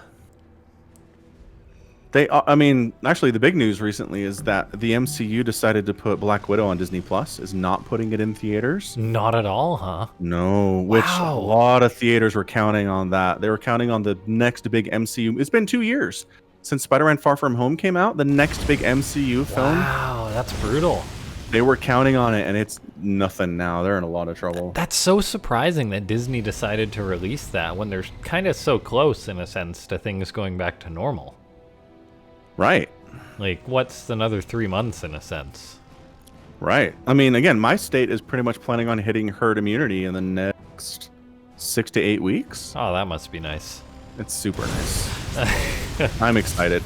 I mean, actually, the big news recently is that the MCU decided to put Black Widow on Disney Plus, is not putting it in theaters. Not at all, huh? No, which a lot of theaters were counting on that. They were counting on the next big MCU. It's been 2 years since Spider-Man Far From Home came out, the next big MCU film. Wow, that's brutal. They were counting on it, and it's nothing now. They're in a lot of trouble. That's so surprising that Disney decided to release that when they're kind of so close, in a sense, to things going back to normal. Right. Like, what's another 3 months, in a sense? Right. I mean, again, my state is pretty much planning on hitting herd immunity in the next 6 to 8 weeks. Oh, that must be nice. It's super nice. I'm excited.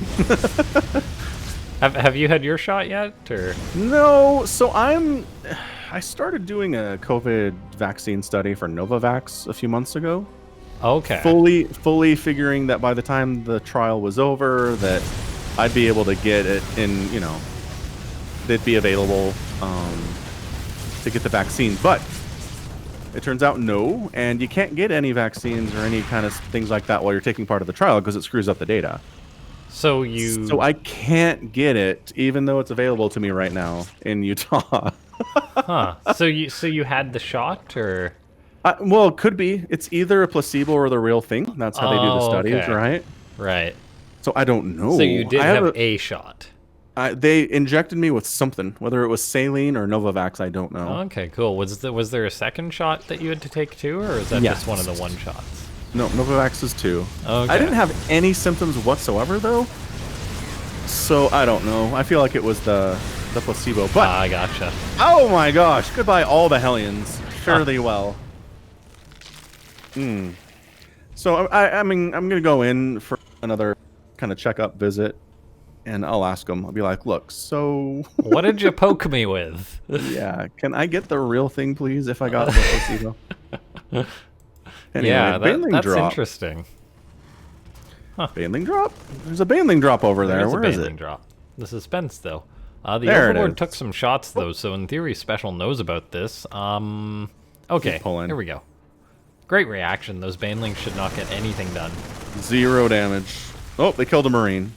Have you had your shot yet, or? No, so I started doing a COVID vaccine study for Novavax a few months ago. Okay. Fully figuring that by the time the trial was over, that I'd be able to get it in, you know, they'd be available to get the vaccine. But it turns out no, and you can't get any vaccines or any kind of things like that while you're taking part of the trial because it screws up the data. So I can't get it, even though it's available to me right now in Utah. Huh. So you had the shot, or? Well, it could be. It's either a placebo or the real thing. That's how they do the studies, okay. right? Right. So I don't know. So you did have a shot. They injected me with something, whether it was saline or Novavax, I don't know. Okay, cool. Was there a second shot that you had to take too, or is that Yes. just one of the one shots? No, Novavax is 2. Okay. I didn't have any symptoms whatsoever, though. So I don't know. I feel like it was the placebo. But I gotcha. oh my gosh! Goodbye, all the Hellions. Fare thee well. So I mean, I'm gonna go in for another kind of checkup visit, and I'll ask them. I'll be like, "Look, so What did you poke me with? yeah, can I get the real thing, please? If I got the placebo." Anyway, Yeah, Baneling that's drop. interesting. Baneling drop? There's a Baneling drop over there. There's Where a is Baneling it? drop. The suspense, though. The There it Overlord is. took some shots, though, so in theory, SpeCial knows about this. Okay, Keep pulling. here we go. Great reaction. Those Banelings should not get anything done. 0 damage. Oh, they killed a Marine.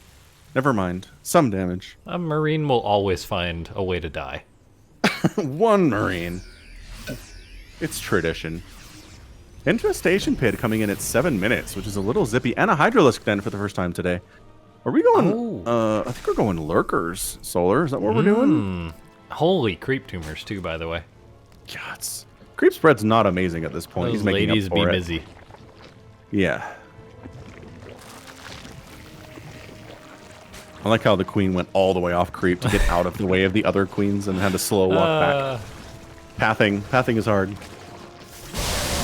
Never mind. Some damage. A Marine will always find a way to die. 1 Marine. It's tradition. Infestation Pit coming in at 7 minutes, which is a little zippy. And a Hydralisk Den for the first time today. Are we going... I think we're going Lurkers, Solar. Is that what we're doing? Holy creep tumors, too, by the way. Gods. Creep spread's not amazing at this point. Those He's making ladies up be for it. busy. Yeah. I like how the queen went all the way off creep to get out of the way of the other queens and had to slow walk back. Pathing is hard.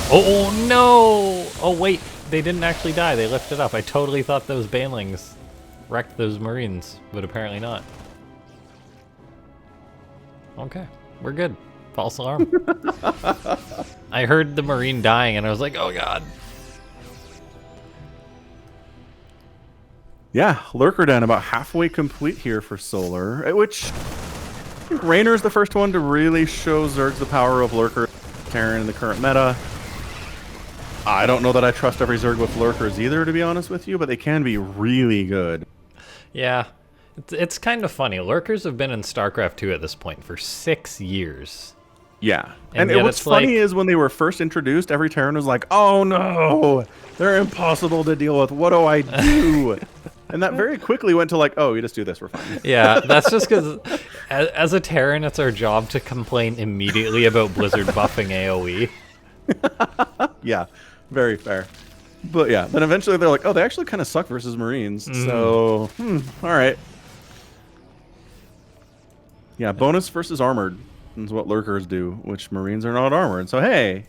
Oh, no! Oh, wait. They didn't actually die. They lifted up. I totally thought those Banelings wrecked those Marines, but apparently not. Okay. We're good. False alarm. I heard the Marine dying, and I was like, oh, God. Yeah, Lurker Den about halfway complete here for Solar, at which I think Raynor's the first one to really show Zergs the power of Lurker Terran in the current meta. I don't know that I trust every Zerg with Lurkers either, to be honest with you, but they can be really good. Yeah. It's kind of funny. Lurkers have been in StarCraft 2 at this point for 6 years. Yeah. And And yet what's it's funny like- is when they were first introduced, every Terran was like, oh no, they're impossible to deal with. What do I do? And that very quickly went to like, oh, you just do this, we're fine. Yeah, that's just because as a Terran, it's our job to complain immediately about Blizzard buffing AoE. Yeah, very fair. But yeah, then eventually they're like, oh, they actually kind of suck versus Marines. So, all right. Yeah, bonus versus armored is what Lurkers do, which Marines are not armored. So, hey.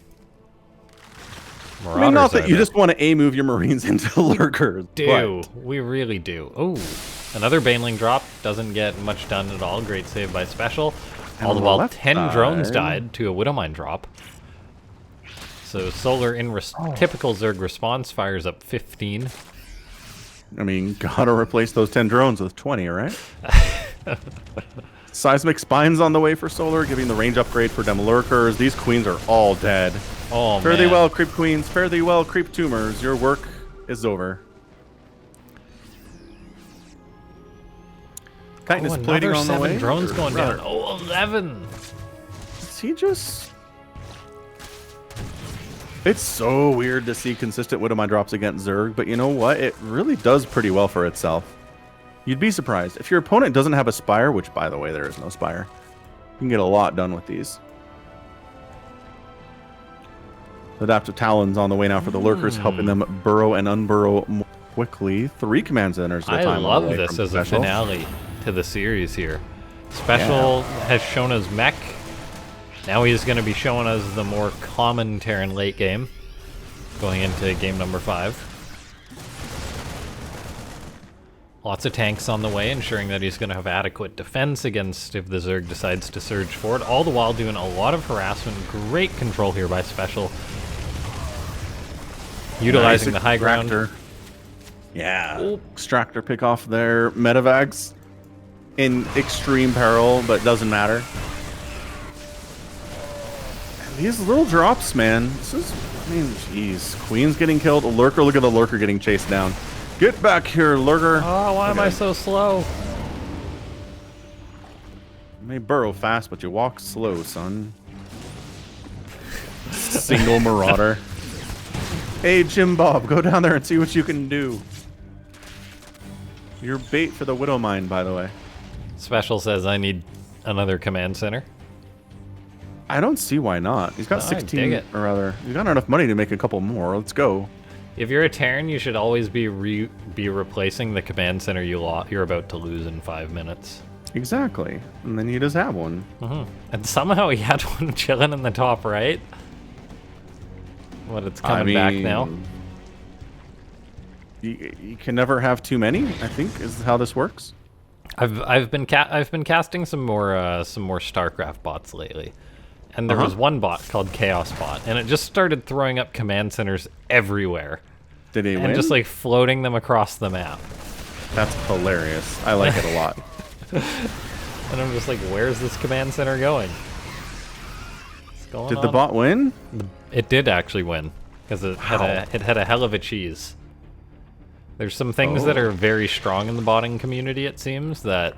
I mean, not that you just want to A-move your Marines into Lurkers. Do. We really do. Oh, another Baneling drop. Doesn't get much done at all. Great save by SpeCial. All the on the while, left 10 drones side- died to a Widowmine drop. So Solar, in typical Zerg response, fires up 15. I mean, gotta replace those 10 drones with 20, right? Seismic Spines on the way for Solar, giving the range upgrade for them Lurkers. These queens are all dead. Oh, Fare man. thee well, creep queens. Fare thee well, creep tumors. Your work is over. Chitinous Oh, plating another on the 7 way. drones going Rather, down. Oh, 11. Is he just... It's so weird to see consistent Widowmine drops against Zerg, but you know what? It really does pretty well for itself. You'd be surprised. If your opponent doesn't have a Spire, which, by the way, there is no Spire, you can get a lot done with these. Adaptive Talons on the way now for the Lurkers, helping them burrow and unburrow more quickly. 3 command centers at a I time. love on the way this from as a SpeCial. finale to the series here. SpeCial has shown us mech. Now he's going to be showing us the more common Terran late game, going into game number 5. Lots of tanks on the way, ensuring that he's going to have adequate defense against if the Zerg decides to surge forward, all the while doing a lot of harassment. Great control here by SpeCial. Utilizing Nice the high ground. extractor. Yeah. Oop. Extractor pick off their Medivacs in extreme peril, but doesn't matter. And these little drops, man. This is, I mean, jeez. Queen's getting killed. A Lurker, look at the Lurker getting chased down. Get back here, Lurker. Oh, why am I so slow? You may burrow fast, but you walk slow, son. Single Marauder. Hey, Jim Bob, go down there and see what you can do. You're bait for the Widow Mine, by the way. SpeCial says I need another command center. I don't see why not. He's got Oh, I 16, dig it. or rather, he's got enough money to make a couple more. Let's go. If you're a Terran, you should always be replacing the command center you're about to lose in 5 minutes. Exactly. And then you just have one. And somehow he had one chilling in the top right. But it's coming back now. You can never have too many, I think, is how this works. I've been casting some more Starcraft bots lately, and there was one bot called Chaos Bot, and it just started throwing up command centers everywhere. Did he win? And just like floating them across the map. That's hilarious. I like it a lot. And I'm just like, where's this command center going? What's going Did on? the bot win? It did actually win, because it had a hell of a cheese. There's some things that are very strong in the botting community, it seems, that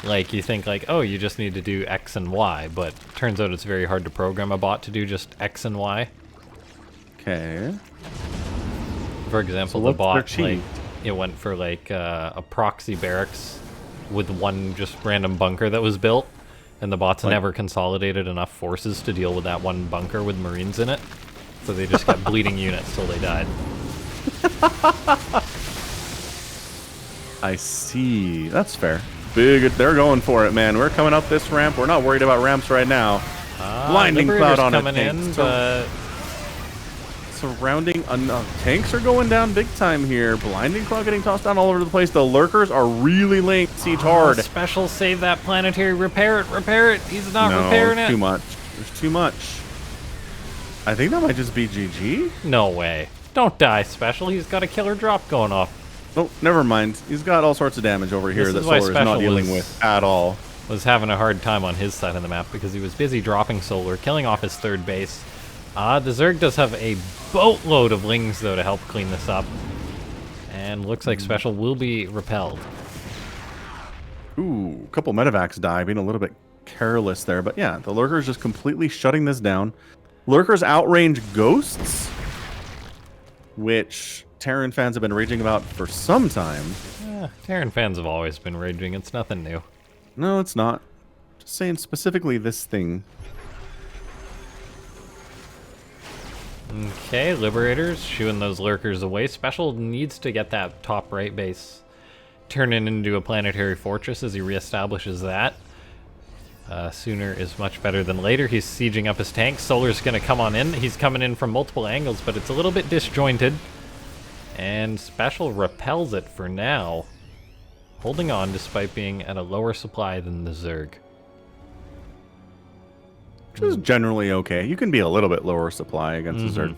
like you think like, oh, you just need to do X and Y, but turns out it's very hard to program a bot to do just X and Y. Okay. For example, So the what's their bot, cheat? like, it went for like a proxy barracks with one just random bunker that was built, and the bots never consolidated enough forces to deal with that one bunker with Marines in it, so they just kept bleeding units till they died. I see. That's fair. Big. They're going for it, man. We're coming up this ramp. We're not worried about ramps right now. Blinding cloud on coming a in, tank. but Surrounding tanks are going down big time here. Blinding cloud getting tossed down all over the place. The Lurkers are really laying siege hard. SpeCial, save that planetary. Repair it. He's not repairing it. Too much. There's too much. I think that might just be GG. No way. Don't die, SpeCial. He's got a killer drop going off. Oh, never mind. He's got all sorts of damage over here This that is why Solar is not SpeCial dealing with at all. Was having a hard time on his side of the map because he was busy dropping Solar, killing off his third base. The Zerg does have a boatload of Lings, though, to help clean this up. And looks like SpeCial will be repelled. Ooh, a couple Medivacs die, being a little bit careless there. But yeah, the Lurker's just completely shutting this down. Lurkers outrange Ghosts, which Terran fans have been raging about for some time. Terran fans have always been raging. It's nothing new. No, it's not. Just saying specifically this thing. Okay, Liberators shooing those Lurkers away. SpeCial needs to get that top right base turning into a planetary fortress as he reestablishes that. Sooner is much better than later. He's sieging up his tanks. Solar's going to come on in. He's coming in from multiple angles, but it's a little bit disjointed. And SpeCial repels it for now, holding on despite being at a lower supply than the Zerg. Which is generally okay. You can be a little bit lower supply against the Zerg.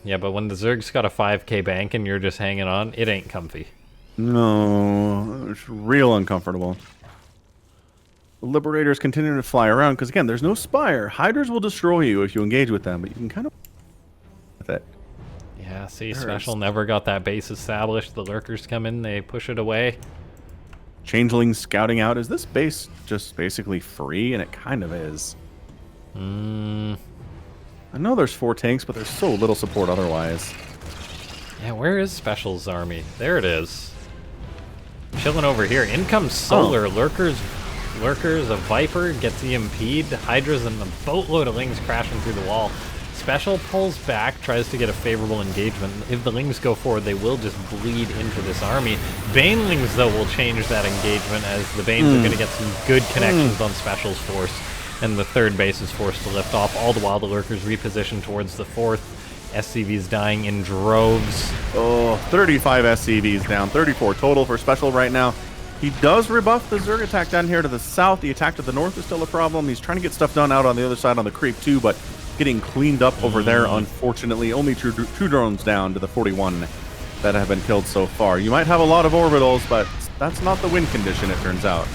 Yeah, but when the Zerg's got a 5k bank and you're just hanging on, it ain't comfy. No, it's real uncomfortable. The Liberators continue to fly around because, again, there's no Spire. Hydras will destroy you if you engage with them, but you can kind of with it. Yeah, see, SpeCial never got that base established. The Lurkers come in, they push it away. Changelings scouting out. Is this base just basically free? And it kind of is. I know there's 4 tanks, but there's so little support otherwise. Yeah, where is SpeCial's army? There it is. Chilling over here. In comes Solar. Lurkers, a Viper gets EMP'd. Hydras and a boatload of Lings crashing through the wall. SpeCial pulls back, tries to get a favorable engagement. If the Lings go forward, they will just bleed into this army. Banelings, though, will change that engagement as the Banes are going to get some good connections on SpeCial's force. And the third base is forced to lift off. All the while, the Lurkers reposition towards the fourth. SCVs dying in droves. Oh, 35 SCVs down. 34 total for SpeCial right now. He does rebuff the Zerg attack down here to the south. The attack to the north is still a problem. He's trying to get stuff done out on the other side on the creep too, but getting cleaned up over there, unfortunately. Only two drones down to the 41 that have been killed so far. You might have a lot of orbitals, but that's not the win condition, it turns out.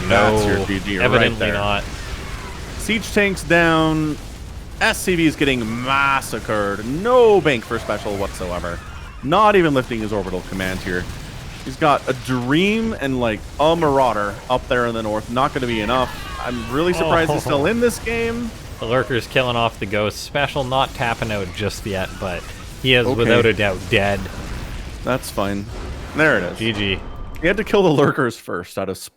That's your GG evidently right there. not. Siege tanks down. SCV is getting massacred. No bank for SpeCial whatsoever. Not even lifting his orbital command here. He's got a Dream and like a Marauder up there in the north. Not going to be enough. I'm really surprised he's still in this game. The Lurker's killing off the Ghost. SpeCial not tapping out just yet, but he is without a doubt dead. That's fine. There it is. GG. He had to kill the Lurkers first out of spite.